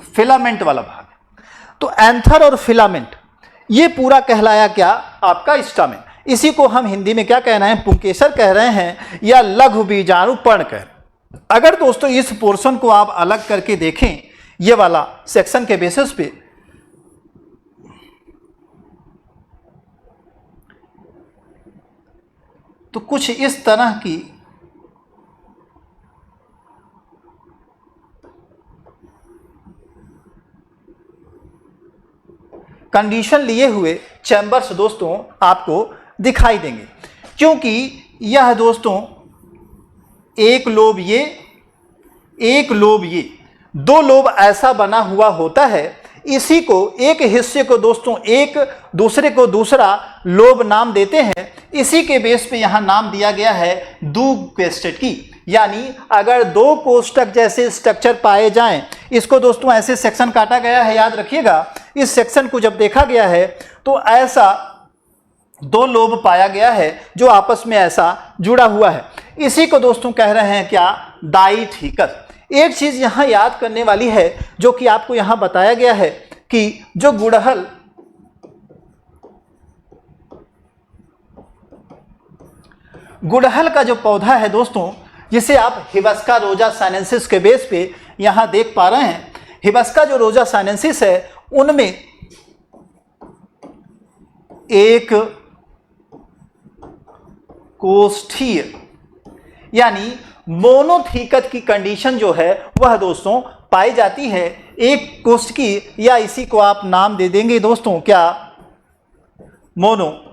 फिलामेंट वाला भाग है। तो एंथर और फिलामेंट ये पूरा कहलाया क्या, आपका स्टामेन। इसी को हम हिंदी में क्या कह रहे हैं, पुंकेसर कह रहे हैं या लघु बीजाणुपर्ण कह रहे हैं। अगर दोस्तों इस पोर्शन को आप अलग करके देखें ये वाला सेक्शन के बेसिस पे, तो कुछ इस तरह की कंडीशन लिए हुए चैम्बर्स दोस्तों आपको दिखाई देंगे, क्योंकि यह दोस्तों एक लोब ये, एक लोब ये, दो लोब ऐसा बना हुआ होता है। इसी को एक हिस्से को दोस्तों एक, दूसरे को दूसरा लोब नाम देते हैं। इसी के बेस पे यहाँ नाम दिया गया है द्विकोष्ठकी, यानी अगर दो कोष्ठक जैसे स्ट्रक्चर पाए जाएं, इसको दोस्तों ऐसे सेक्शन काटा गया है, याद रखिएगा। इस सेक्शन को जब देखा गया है तो ऐसा दो लोब पाया गया है जो आपस में ऐसा जुड़ा हुआ है। इसी को दोस्तों कह रहे हैं क्या, डाइथिकस। एक चीज यहां याद करने वाली है जो कि आपको यहां बताया गया है कि जो गुड़हल का जो पौधा है दोस्तों, जिसे आप हिबिस्का रोजा साइनेंसिस के बेस पे यहां देख पा रहे हैं, हिबिस्का जो रोजा साइनेंसिस है उनमें एक कोष्ठीय यानी मोनोथिकस की कंडीशन जो है वह दोस्तों पाई जाती है। एक कोष्ठकी या इसी को आप नाम दे देंगे दोस्तों क्या, मोनोथिकस।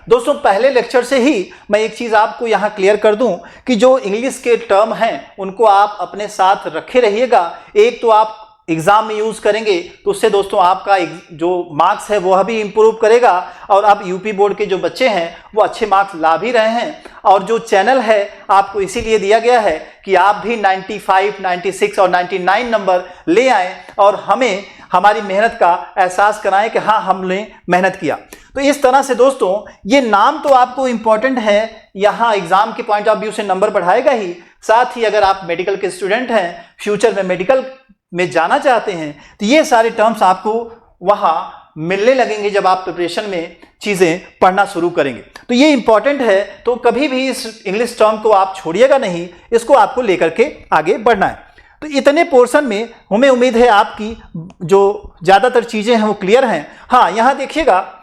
दोस्तों पहले लेक्चर से ही मैं एक चीज आपको यहां क्लियर कर दूं कि जो इंग्लिश के टर्म हैं उनको आप अपने साथ रखे रहिएगा। एक तो आप एग्जाम में यूज करेंगे तो उससे दोस्तों आपका जो मार्क्स है वह भी इंप्रूव करेगा, और आप यूपी बोर्ड के जो बच्चे हैं वो अच्छे मार्क्स ला भी रहे हैं। और जो चैनल है आपको इसीलिए दिया गया है कि आप भी 95, 96 और 99 नंबर ले आएं और हमें हमारी मेहनत का एहसास कराएं कि हाँ हमने मेहनत किया। तो इस तरह से दोस्तों ये नाम तो आपको इंपॉर्टेंट है, यहाँ एग्जाम के पॉइंट ऑफ व्यू से नंबर बढ़ाएगा ही, साथ ही अगर आप मेडिकल के स्टूडेंट हैं, फ्यूचर में मेडिकल में जाना चाहते हैं, तो ये सारे टर्म्स आपको वहां मिलने लगेंगे जब आप प्रिपरेशन में चीजें पढ़ना शुरू करेंगे। तो ये इंपॉर्टेंट है, तो कभी भी इस इंग्लिश टर्म को आप छोड़िएगा नहीं, इसको आपको लेकर के आगे बढ़ना है। तो इतने पोर्शन में हमें उम्मीद है आपकी जो ज्यादातर चीजें हैं वो क्लियर हैं। हाँ यहां देखिएगा,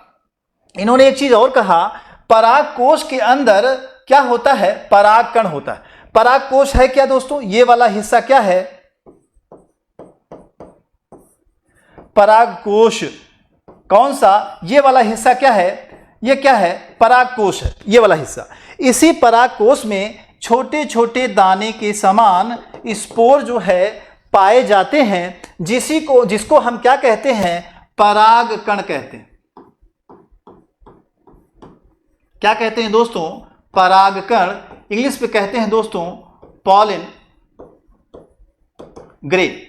इन्होंने एक चीज और कहा, परागकोश के अंदर क्या होता है, परागकण होता है। परागकोश है क्या दोस्तों, ये वाला हिस्सा क्या है, परागकोश। कौन सा, ये वाला हिस्सा क्या है, ये क्या है, परागकोश है, ये वाला हिस्सा। इसी परागकोश में छोटे छोटे दाने के समान स्पोर जो है पाए जाते हैं, जिसको हम क्या कहते हैं, परागकण कहते हैं। क्या कहते हैं दोस्तों, परागकण। इंग्लिश में कहते हैं दोस्तों पॉलन ग्रेन।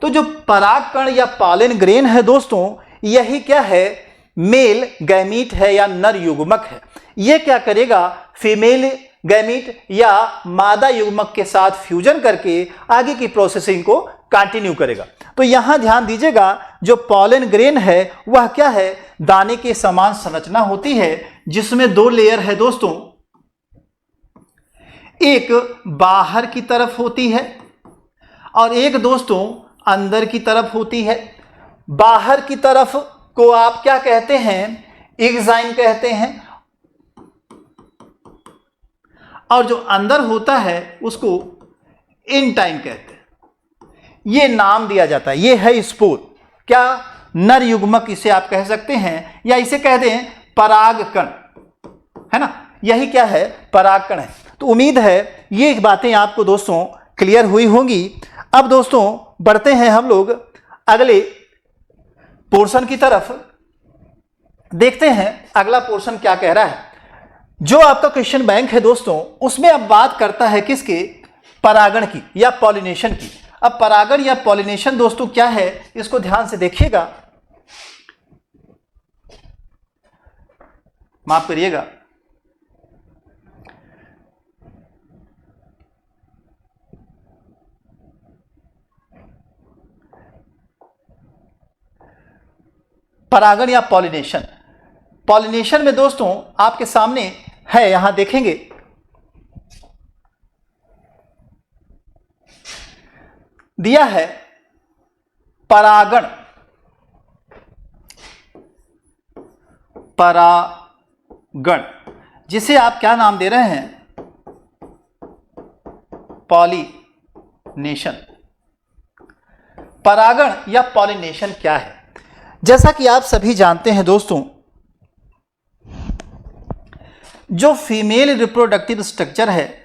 तो जो परागकण या पॉलन ग्रेन है दोस्तों, यही क्या है, मेल गैमीट है या नर युग्मक है। यह क्या करेगा, फीमेल गैमीट या मादा युग्मक के साथ फ्यूजन करके आगे की प्रोसेसिंग को कंटिन्यू करेगा। तो यहां ध्यान दीजिएगा, जो पॉलन ग्रेन है वह क्या है, दाने के समान संरचना होती है, जिसमें दो लेयर है दोस्तों, एक बाहर की तरफ होती है और एक दोस्तों अंदर की तरफ होती है। बाहर की तरफ को आप क्या कहते हैं, एक्साइन कहते हैं, और जो अंदर होता है उसको इंटाइन कहते हैं। ये नाम दिया जाता है, ये है स्पोर, क्या, नर युग्मक इसे आप कह सकते हैं, या इसे कह दें परागकण, है ना, यही क्या है, परागकण है। तो उम्मीद है ये बातें आपको दोस्तों क्लियर हुई होंगी। अब दोस्तों बढ़ते हैं हम लोग अगले पोर्शन की तरफ, देखते हैं अगला पोर्शन क्या कह रहा है। जो आपका क्वेश्चन बैंक है दोस्तों, उसमें अब बात करता है किसके, परागण की या पॉलिनेशन की। अब परागण या पॉलिनेशन दोस्तों क्या है, इसको ध्यान से देखिएगा, माफ करिएगा। परागण या पॉलिनेशन, पॉलिनेशन में दोस्तों आपके सामने है, यहां देखेंगे, दिया है परागण, परागण जिसे आप क्या नाम दे रहे हैं, पॉलिनेशन। परागण या पॉलिनेशन क्या है, जैसा कि आप सभी जानते हैं दोस्तों, जो फीमेल रिप्रोडक्टिव स्ट्रक्चर है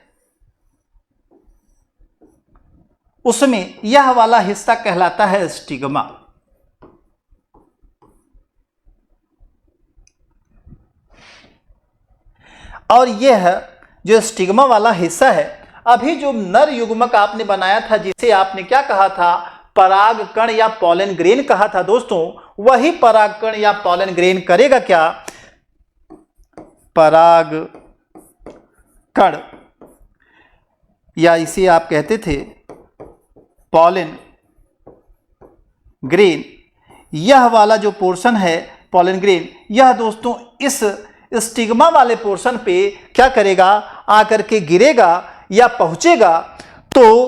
उसमें यह वाला हिस्सा कहलाता है स्टिग्मा। और यह जो स्टिग्मा वाला हिस्सा है, अभी जो नर युग्मक आपने बनाया था, जिसे आपने क्या कहा था, परागकण या पॉलन ग्रेन कहा था दोस्तों, वही परागकण या पॉलन ग्रेन करेगा क्या, परागकण या इसे आप कहते थे पॉलन ग्रेन, यह वाला जो पोर्शन है पॉलन ग्रेन, यह दोस्तों इस स्टिग्मा वाले पोर्शन पे क्या करेगा, आकर के गिरेगा या पहुंचेगा। तो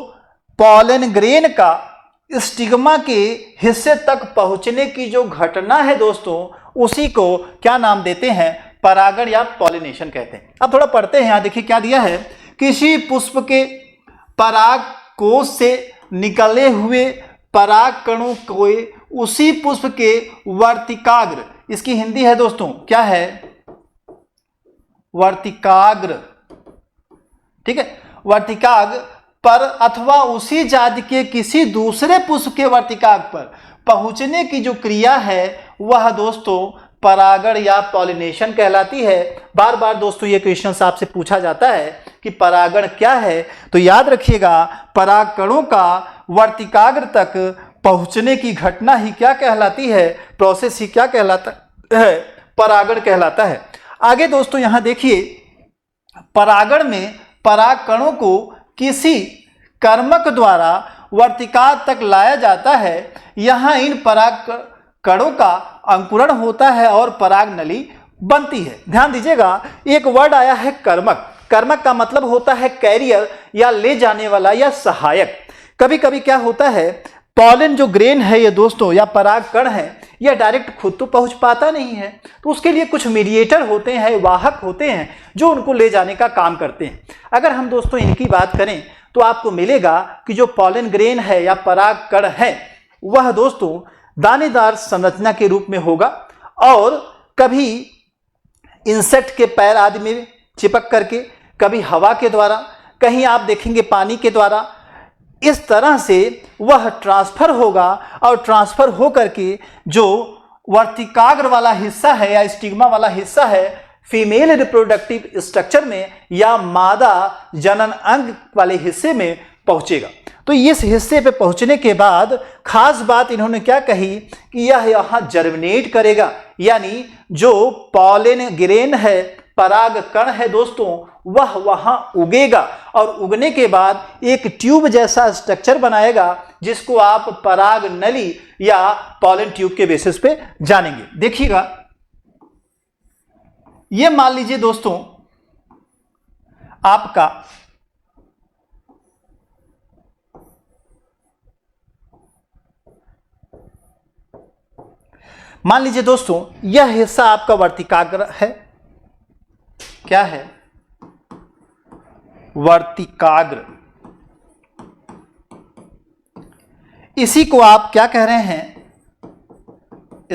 पॉलन ग्रेन का स्टिग्मा के हिस्से तक पहुंचने की जो घटना है दोस्तों, उसी को क्या नाम देते हैं, परागण या पॉलिनेशन कहते हैं। अब थोड़ा पढ़ते हैं, यहां देखिए क्या दिया है, किसी पुष्प के पराग कोश से निकले हुए पराग कणों को उसी पुष्प के वर्तिकाग्र, इसकी हिंदी है दोस्तों क्या है, वर्तिकाग्र, ठीक है, वर्तिकाग्र पर अथवा उसी जाति के किसी दूसरे पुष्प के वर्तिकाग्र पर पहुंचने की जो क्रिया है वह दोस्तों परागण या पॉलिनेशन कहलाती है। बार बार दोस्तों ये क्वेश्चन आपसे पूछा जाता है कि परागण क्या है, तो याद रखिएगा पराग कणों का वर्तिकाग्र तक पहुंचने की घटना ही क्या कहलाती है, प्रोसेस ही क्या कहलाता है, परागण कहलाता है। आगे दोस्तों यहां देखिए, परागण में पराग कणों को किसी कर्मक द्वारा वर्तिकाग्र तक लाया जाता है। यहां इन पराग कणों का अंकुरण होता है और पराग नली बनती है। ध्यान दीजिएगा, एक वर्ड आया है कर्मक। कर्मक का मतलब होता है कैरियर या ले जाने वाला या सहायक। कभी कभी क्या होता है, पॉलन जो ग्रेन है ये दोस्तों या पराग कण है, यह डायरेक्ट खुद तो पहुंच पाता नहीं है, तो उसके लिए कुछ मीडिएटर होते हैं, वाहक होते हैं जो उनको ले जाने का काम करते हैं। अगर हम दोस्तों इनकी बात करें तो आपको मिलेगा कि जो पॉलन ग्रेन है या पराग कण है वह दोस्तों दानेदार संरचना के रूप में होगा और कभी इंसेक्ट के पैर आदि में चिपक करके, कभी हवा के द्वारा, कहीं आप देखेंगे पानी के द्वारा, इस तरह से वह ट्रांसफर होगा और ट्रांसफर हो करके जो वर्तिकाग्र वाला हिस्सा है या स्टिग्मा वाला हिस्सा है फीमेल रिप्रोडक्टिव स्ट्रक्चर में या मादा जनन अंग वाले हिस्से में पहुंचेगा। तो तो इस हिस्से पे पहुंचने के बाद खास बात इन्होंने क्या कही कि यह यहां जर्मिनेट करेगा, यानी जो पॉलन ग्रेन है, पराग कण है दोस्तों, वह वहां उगेगा और उगने के बाद एक ट्यूब जैसा स्ट्रक्चर बनाएगा जिसको आप पराग नली या पॉलन ट्यूब के बेसिस पे जानेंगे। देखिएगा, ये मान लीजिए दोस्तों आपका यह हिस्सा आपका वर्तिकाग्र है। क्या है? वर्तिकाग्र। इसी को आप क्या कह रहे हैं?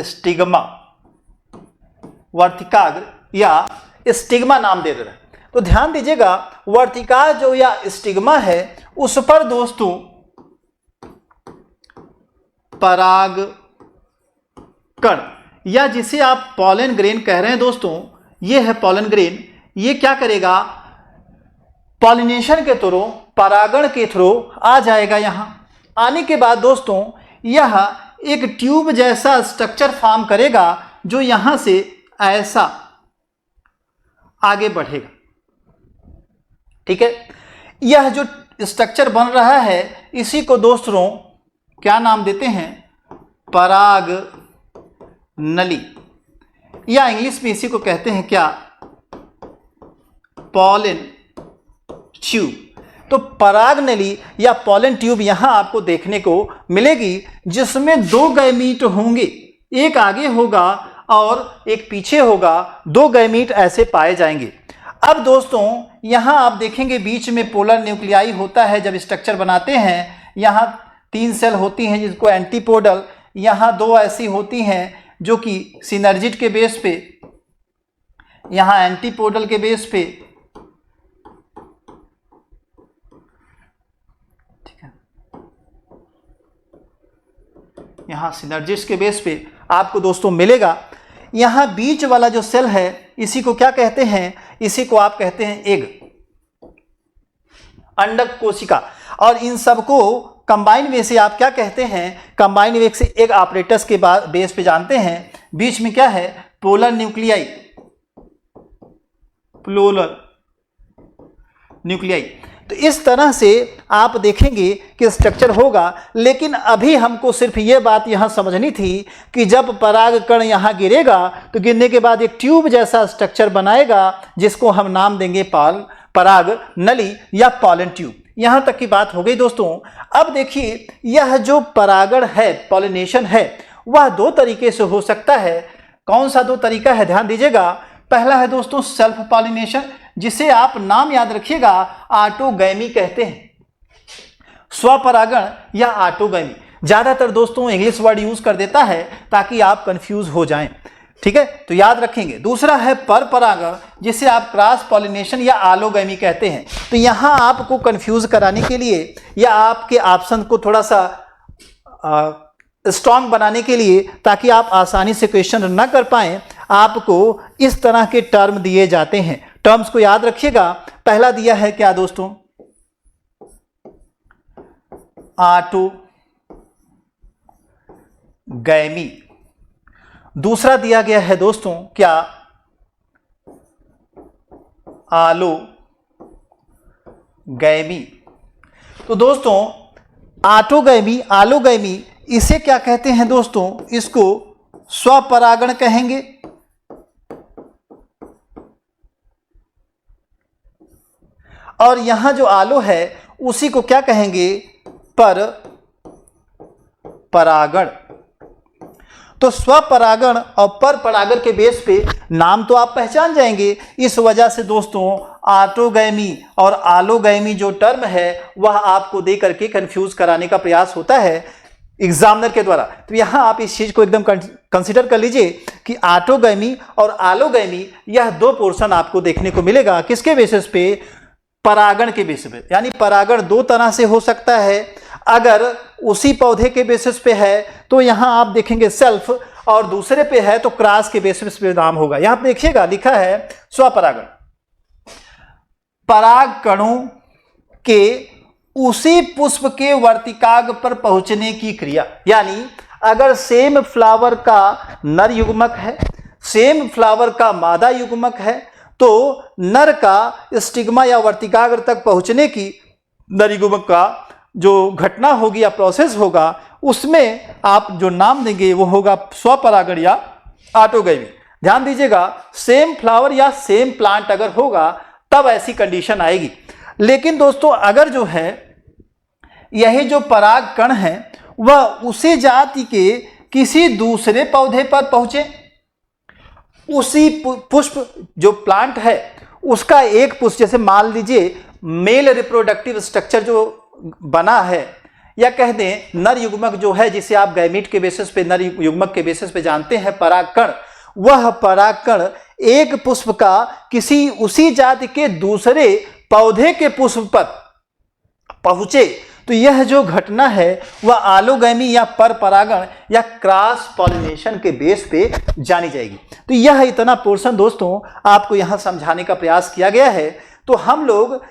स्टिग्मा। वर्तिकाग्र या स्टिग्मा नाम दे रहे हैं। तो ध्यान दीजिएगा, वर्तिकाग्र जो या स्टिग्मा है उस पर दोस्तों पराग कण या जिसे आप पॉलन ग्रेन कह रहे हैं दोस्तों, ये है पॉलन ग्रेन। ये क्या करेगा? पॉलिनेशन के थ्रू, परागण के थ्रू आ जाएगा। यहां आने के बाद दोस्तों यह एक ट्यूब जैसा स्ट्रक्चर फॉर्म करेगा जो यहां से ऐसा आगे बढ़ेगा। ठीक है, यह जो स्ट्रक्चर बन रहा है इसी को दोस्तों क्या नाम देते हैं? पराग नली, या इंग्लिश में इसी को कहते हैं क्या? Pollen tube. तो पराग नली या पॉलन ट्यूब यहां आपको देखने को मिलेगी जिसमें दो गैमीट होंगे, एक आगे होगा और एक पीछे होगा। दो गैमीट ऐसे पाए जाएंगे। अब दोस्तों यहां आप देखेंगे बीच में पोलर न्यूक्लियाई होता है जब स्ट्रक्चर बनाते हैं। यहां 3 सेल होती हैं जिसको एंटीपोडल, यहां 2 ऐसी होती हैं जो कि सिनर्जिड के बेस पे, यहां एंटीपोडल के बेस पे, ठीक है, यहां सिनर्जिस्ट के बेस पे आपको दोस्तों मिलेगा। यहां बीच वाला जो सेल है इसी को क्या कहते हैं? इसी को आप कहते हैं एग, अंडक कोशिका। और इन सबको कंबाइन वे से आप क्या कहते हैं? कंबाइन वे से एग ऑपरेटस के बेस पे जानते हैं। बीच में क्या है? Polar nuclei, polar nuclei. तो इस तरह से आप देखेंगे कि स्ट्रक्चर होगा। लेकिन अभी हमको सिर्फ ये बात यहाँ समझनी थी कि जब पराग कण यहाँ गिरेगा तो गिरने के बाद एक ट्यूब जैसा स्ट्रक्चर बनाएगा जिसको हम नाम देंगे पराग नली या पॉलन ट्यूब। यहाँ तक की बात हो गई दोस्तों। अब देखिए, यह जो परागण है, पॉलिनेशन है, वह 2 तरीके से हो सकता है। कौन सा 2 तरीका है? ध्यान दीजिएगा। पहला है दोस्तों सेल्फ पॉलिनेशन, जिसे आप नाम याद रखिएगा ऑटोगैमी कहते हैं। स्वपरागण या ऑटोगैमी। ज्यादातर दोस्तों इंग्लिश वर्ड यूज कर देता है ताकि आप कंफ्यूज हो जाएं। ठीक है, तो याद रखेंगे। दूसरा है परपरागण, जिसे आप क्रॉस पॉलिनेशन या आलोगैमी कहते हैं। तो यहां आपको कंफ्यूज कराने के लिए या आपके ऑप्शन को थोड़ा सा स्ट्रांग बनाने के लिए, ताकि आप आसानी से क्वेश्चन न कर पाएं, आपको इस तरह के टर्म दिए जाते हैं। टर्म्स को याद रखिएगा। पहला दिया है क्या दोस्तों? ऑटोगैमी। दूसरा दिया गया है दोस्तों क्या? आलोगैमी। तो दोस्तों ऑटोगैमी, आलोगैमी, इसे क्या कहते हैं दोस्तों? इसको स्वपरागण कहेंगे। और यहां जो आलो है उसी को क्या कहेंगे? परपरागण। तो स्वपरागण और परपरागण के बेस पे नाम तो आप पहचान जाएंगे। इस वजह से दोस्तों ऑटोगैमी और आलोगैमी जो टर्म है वह आपको दे करके कंफ्यूज कराने का प्रयास होता है एग्जामिनर के द्वारा। तो यहां आप इस चीज को एकदम कंसीडर कर लीजिए कि ऑटोगैमी और आलोगैमी, यह 2 पोर्शन आपको देखने को मिलेगा। किसके बेसिस पे? परागण के बेसिस पे। यानी परागण 2 तरह से हो सकता है। अगर उसी पौधे के बेसिस पे है तो यहां आप देखेंगे सेल्फ, और दूसरे पे है तो क्रॉस के बेसिस पे नाम होगा। यहां देखिएगा लिखा है स्वपरागण। पराग कणों के उसी पुष्प के वर्तिकाग्र पर पहुंचने की क्रिया। यानी अगर सेम फ्लावर का नर युग्मक है, सेम फ्लावर का मादा युग्मक है, तो नर का स्टिग्मा या वर्तिकाग्र तक पहुंचने की नर युग्मक का जो घटना होगी या प्रोसेस होगा, उसमें आप जो नाम देंगे वो होगा स्वपरागण या ऑटोगैमी। ध्यान दीजिएगा, सेम फ्लावर या सेम प्लांट अगर होगा तब ऐसी कंडीशन आएगी। लेकिन दोस्तों अगर जो है यही जो पराग कण है वह उसी जाति के किसी दूसरे पौधे पर पहुंचे, उसी पुष्प जो प्लांट है उसका एक पुष्प, जैसे मान लीजिए मेल रिप्रोडक्टिव स्ट्रक्चर जो बना है, या कह दें नर युग्मक जो है जिसे आप गैमीट के बेसिस पे, नर युग्मक के बेसिस पे जानते हैं परागकण, वह परागकण एक पुष्प का किसी उसी जाति के दूसरे पौधे के पुष्प पर पहुंचे, तो यह जो घटना है वह आलोगैमी या पर परागण या क्रॉस पॉलिनेशन के बेस पे जानी जाएगी। तो यह इतना पोर्शन दोस्तों आपको यहां समझाने का प्रयास किया गया है। तो हम लोग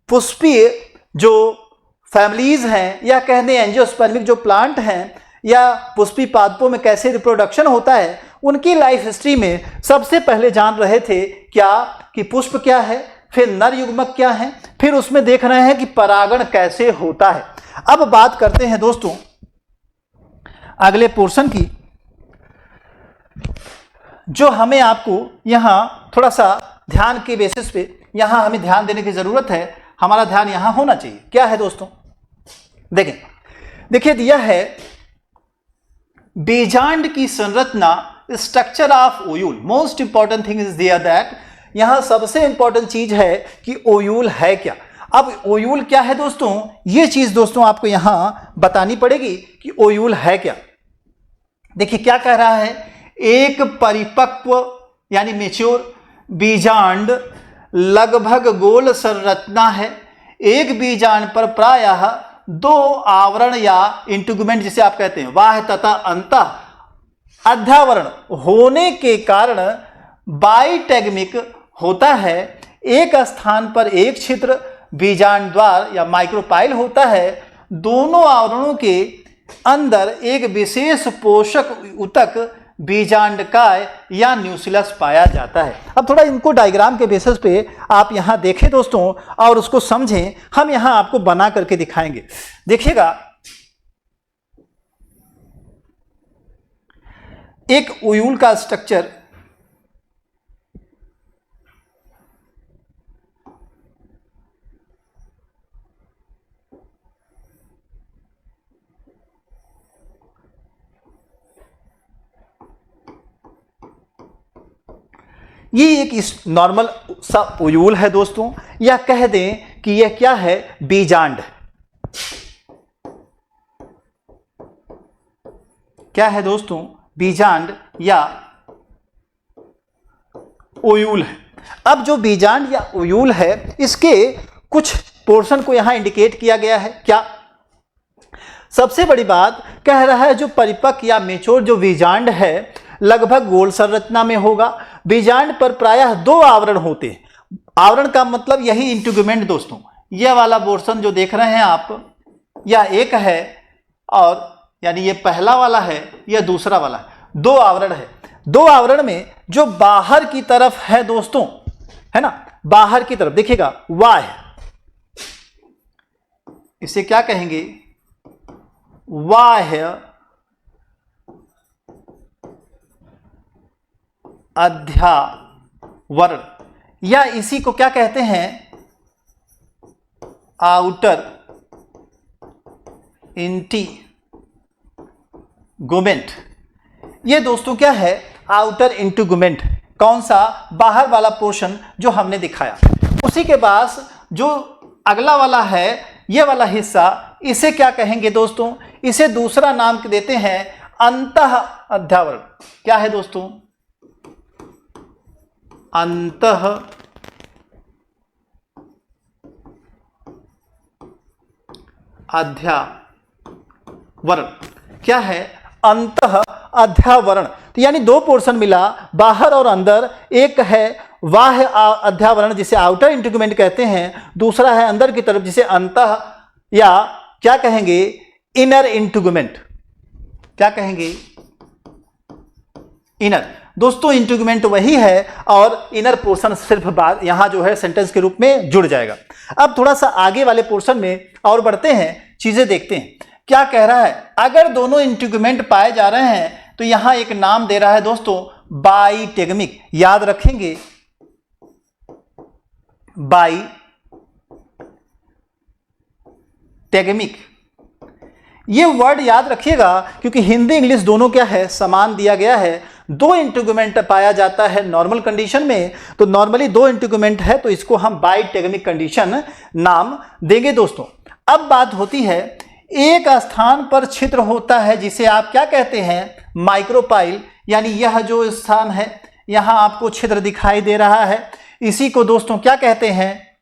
पुष्पीय जो फैमिलीज हैं या कहते हैं एंजियोस्पर्मिक जो प्लांट हैं या पुष्पी पादपों में कैसे रिप्रोडक्शन होता है, उनकी लाइफ हिस्ट्री में सबसे पहले जान रहे थे क्या कि पुष्प क्या है, फिर नर युग्मक क्या है, फिर उसमें देख रहे हैं कि परागण कैसे होता है। अब बात करते हैं दोस्तों अगले पोर्शन की, जो हमें आपको यहां थोड़ा सा ध्यान के बेसिस पे यहां हमें ध्यान देने की जरूरत है। हमारा ध्यान यहां होना चाहिए। क्या है दोस्तों, देखिए दिया है बीजांड की संरचना, structure of ovule. Most important thing is there that, यहां सबसे इंपॉर्टेंट चीज है कि ओयूल है क्या। अब ओयूल क्या है दोस्तों, ये चीज दोस्तों आपको यहां बतानी पड़ेगी कि ओयूल है क्या। देखिए क्या कह रहा है, एक परिपक्व यानी मेच्योर बीजांड लगभग गोल संरचना है। एक बीजांड पर प्रायः दो आवरण या इंटीगुमेंट जिसे आप कहते हैं बाह्य तथा अंतः अध्यावरण होने के कारण बाइटेगमिक होता है। एक स्थान पर एक छिद्र बीजांड द्वार या माइक्रोपाइल होता है। दोनों आवरणों के अंदर एक विशेष पोषक ऊतक बीजांडकाय या न्यूक्लियस पाया जाता है। अब थोड़ा इनको डायग्राम के बेसिस पे आप यहां देखें दोस्तों और उसको समझें। हम यहां आपको बना करके दिखाएंगे। देखिएगा, एक ओयूल का स्ट्रक्चर ये एक नॉर्मल सा ओयूल है दोस्तों, या कह दें कि यह क्या है, बीजांड। क्या है दोस्तों, बीजांड या ओयूल है। अब जो बीजांड या ओयूल है इसके कुछ पोर्शन को यहां इंडिकेट किया गया है। क्या, सबसे बड़ी बात कह रहा है जो परिपक्व या मेच्योर जो बीजांड है लगभग गोल संरचना में होगा। बीजांड पर प्रायः दो आवरण होते हैं। आवरण का मतलब यही इंटीगुमेंट दोस्तों, यह वाला पोर्शन जो देख रहे हैं आप, यह एक है और यानी ये पहला वाला है, यह दूसरा वाला है। दो आवरण है। दो आवरण में जो बाहर की तरफ है दोस्तों, है ना, बाहर की तरफ देखिएगा वाह, इसे क्या कहेंगे, वाह अध्यावरण, या इसी को क्या कहते हैं, आउटर इंटीगुमेंट। ये दोस्तों क्या है, आउटर इंटीगुमेंट। कौन सा, बाहर वाला पोर्शन जो हमने दिखाया। उसी के पास जो अगला वाला है, ये वाला हिस्सा, इसे क्या कहेंगे दोस्तों, इसे दूसरा नाम देते हैं अंतः अध्यावरण। क्या है दोस्तों, अंतः अध्यावरण। क्या है, अंतः अध्यावरण। तो यानी दो पोर्शन मिला, बाहर और अंदर। एक है बाह्य अध्यावरण जिसे आउटर इंटीगुमेंट कहते हैं, दूसरा है अंदर की तरफ जिसे अंतः या क्या कहेंगे इनर इंटीगुमेंट। क्या कहेंगे इनर। दोस्तों इंटीगुमेंट वही है और इनर पोर्शन सिर्फ बाद यहां जो है सेंटेंस के रूप में जुड़ जाएगा। अब थोड़ा सा आगे वाले पोर्शन में और बढ़ते हैं, चीजें देखते हैं क्या कह रहा है। अगर दोनों इंटीगुमेंट पाए जा रहे हैं तो यहां एक नाम दे रहा है दोस्तों बाइटेगमिक। याद रखेंगे बाइटेगमिक, ये वर्ड याद रखिएगा क्योंकि हिंदी इंग्लिश दोनों क्या है समान दिया गया है। दो इंटीगुमेंट पाया जाता है नॉर्मल कंडीशन में, तो नॉर्मली दो इंटीगुमेंट है तो इसको हम बाइटेगमिक कंडीशन नाम देंगे दोस्तों। अब बात होती है एक स्थान पर छिद्र होता है जिसे आप क्या कहते हैं माइक्रोपाइल, यानी यह जो स्थान है यहां आपको छिद्र दिखाई दे रहा है, इसी को दोस्तों क्या कहते हैं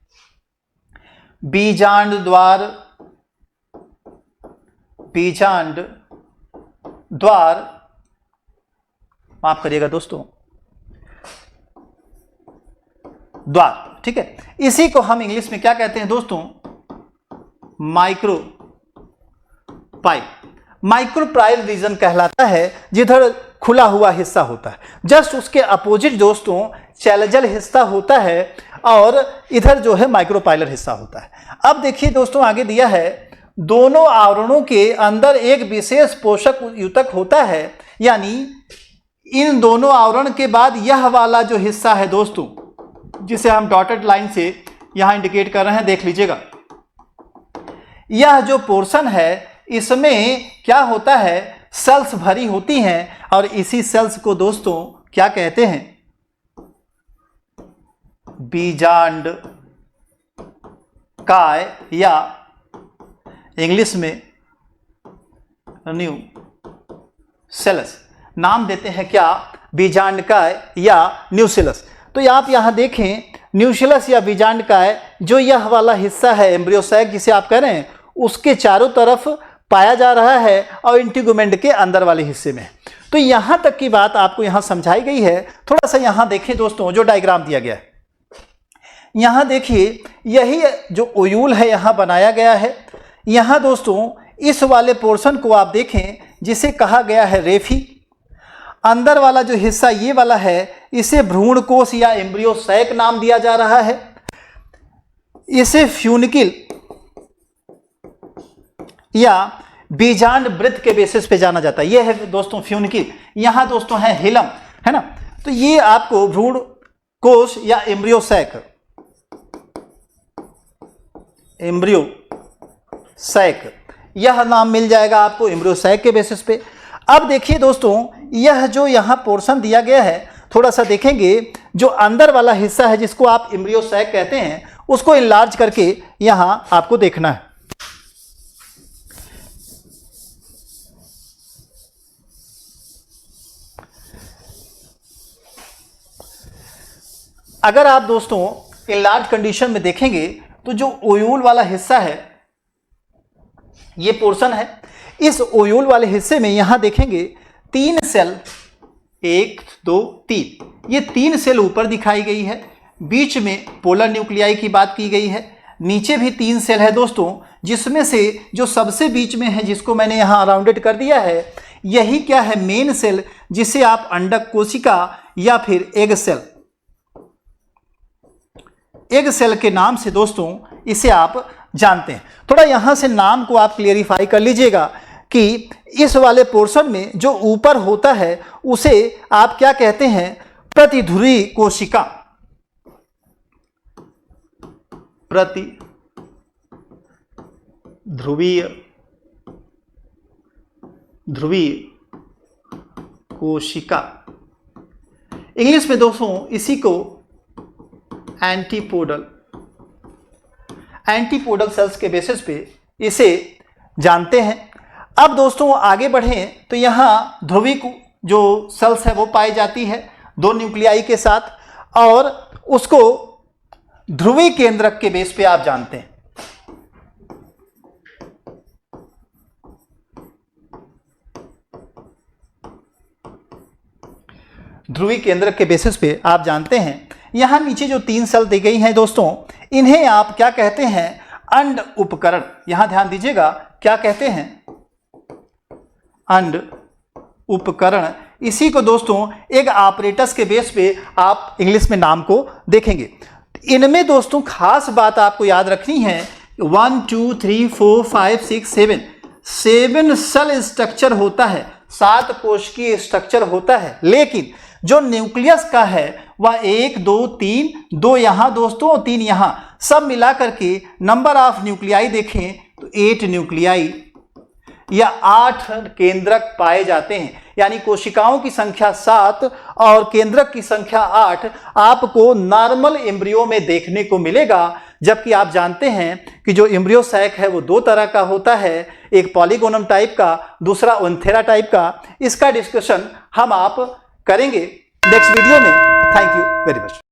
बीजांड द्वार। बीजांड द्वार, माफ करिएगा दोस्तों, द्वार, ठीक है। इसी को हम इंग्लिश में क्या कहते हैं दोस्तों माइक्रोपाइल। माइक्रोपाइल रीजन कहलाता है जिधर खुला हुआ हिस्सा होता है, जस्ट उसके अपोजिट दोस्तों चैलेंजल हिस्सा होता है और इधर जो है माइक्रोपाइलर हिस्सा होता है। अब देखिए दोस्तों आगे दिया है दोनों आवरणों के अंदर एक विशेष पोषक युतक होता है, यानी इन दोनों आवरण के बाद यह वाला जो हिस्सा है दोस्तों जिसे हम डॉटेड लाइन से यहां इंडिकेट कर रहे हैं, देख लीजिएगा यह जो पोर्शन है इसमें क्या होता है सेल्स भरी होती हैं और इसी सेल्स को दोस्तों क्या कहते हैं बीजांड काय या इंग्लिश में न्यू सेलस नाम देते हैं क्या बीजांडकाय या न्यूसेलस। तो आप यहां देखें न्यूसेलस या बीजांडकाय जो यह वाला हिस्सा है एम्ब्रियोसैक जिसे आप कह रहे हैं उसके चारों तरफ पाया जा रहा है और इंटीगुमेंट के अंदर वाले हिस्से में। तो यहां तक की बात आपको यहां समझाई गई है। थोड़ा सा यहां देखें दोस्तों जो डायग्राम दिया गया है, यहां देखिए यही जो ओयूल है यहां बनाया गया है। यहां दोस्तों इस वाले पोर्शन को आप देखें जिसे कहा गया है रेफी। अंदर वाला जो हिस्सा ये वाला है इसे भ्रूणकोश या एम्ब्रियोसैक नाम दिया जा रहा है। इसे फ्यूनिकिल या बीजांड वृत्त के बेसिस पे जाना जाता है। यह है दोस्तों फ्यूनिकिल, यहां दोस्तों है हिलम, है ना। तो ये आपको भ्रूणकोश या एम्ब्रियोसैक, एम्ब्रियोसैक यह नाम मिल जाएगा आपको एम्ब्रियोसैक के बेसिस पे। अब देखिए दोस्तों यह जो यहां पोर्शन दिया गया है थोड़ा सा देखेंगे, जो अंदर वाला हिस्सा है जिसको आप एम्ब्रियोसैक कहते हैं उसको इनलार्ज करके यहां आपको देखना है। अगर आप दोस्तों इनलार्ज कंडीशन में देखेंगे तो जो ओयूल वाला हिस्सा है ये पोर्शन है, इस ओयूल वाले हिस्से में यहां देखेंगे 3 सेल, 1 2 3, ये 3 सेल ऊपर दिखाई गई है। बीच में पोलर न्यूक्लियाई की बात की गई है। नीचे भी 3 सेल है दोस्तों, जिसमें से जो सबसे बीच में है जिसको मैंने यहां राउंडेड कर दिया है यही क्या है मेन सेल, जिसे आप अंडक कोशिका या फिर एग सेल, एग सेल के नाम से दोस्तों इसे आप जानते हैं। थोड़ा यहां से नाम को आप क्लियरिफाई कर लीजिएगा कि इस वाले पोर्शन में जो ऊपर होता है उसे आप क्या कहते हैं प्रतिध्रुवी कोशिका, ध्रुवीय कोशिका। इंग्लिश में दोस्तों इसी को एंटीपोडल सेल्स के बेसिस पे इसे जानते हैं। अब दोस्तों आगे बढ़ें तो यहाँ ध्रुवी जो सेल्स है वो पाई जाती है 2 न्यूक्लियाई के साथ, और उसको ध्रुवी केंद्रक के बेस पे आप जानते हैं। ध्रुवी केंद्रक के बेसिस पे आप जानते हैं। यहां नीचे जो 3 सेल दी गई हैं दोस्तों इन्हें आप क्या कहते हैं अंड उपकरण, यहां ध्यान दीजिएगा क्या कहते हैं, अंड उपकरण। इसी को दोस्तों एक ऑपरेटर्स के बेस पे आप इंग्लिश में नाम को देखेंगे। इनमें दोस्तों खास बात आपको याद रखनी है, 1 2 3 4 5 6 7 सेल स्ट्रक्चर होता है, 7 कोशिकीय स्ट्रक्चर होता है, लेकिन जो न्यूक्लियस का है वह 1 2 3, 2 यहां दोस्तों और 3 यहां, सब मिलाकर के नंबर ऑफ न्यूक्लियाई देखें तो 8 न्यूक्लियाई या 8 केंद्रक पाए जाते हैं। यानी कोशिकाओं की संख्या 7 और केंद्रक की संख्या 8 आपको नॉर्मल एम्ब्रियो में देखने को मिलेगा। जबकि आप जानते हैं कि जो एम्ब्रियो सैक है वो 2 तरह का होता है, एक पॉलीगोनम टाइप का, दूसरा ओन्थेरा टाइप का। इसका डिस्कशन हम आप करेंगे नेक्स्ट वीडियो में। Thank you very much.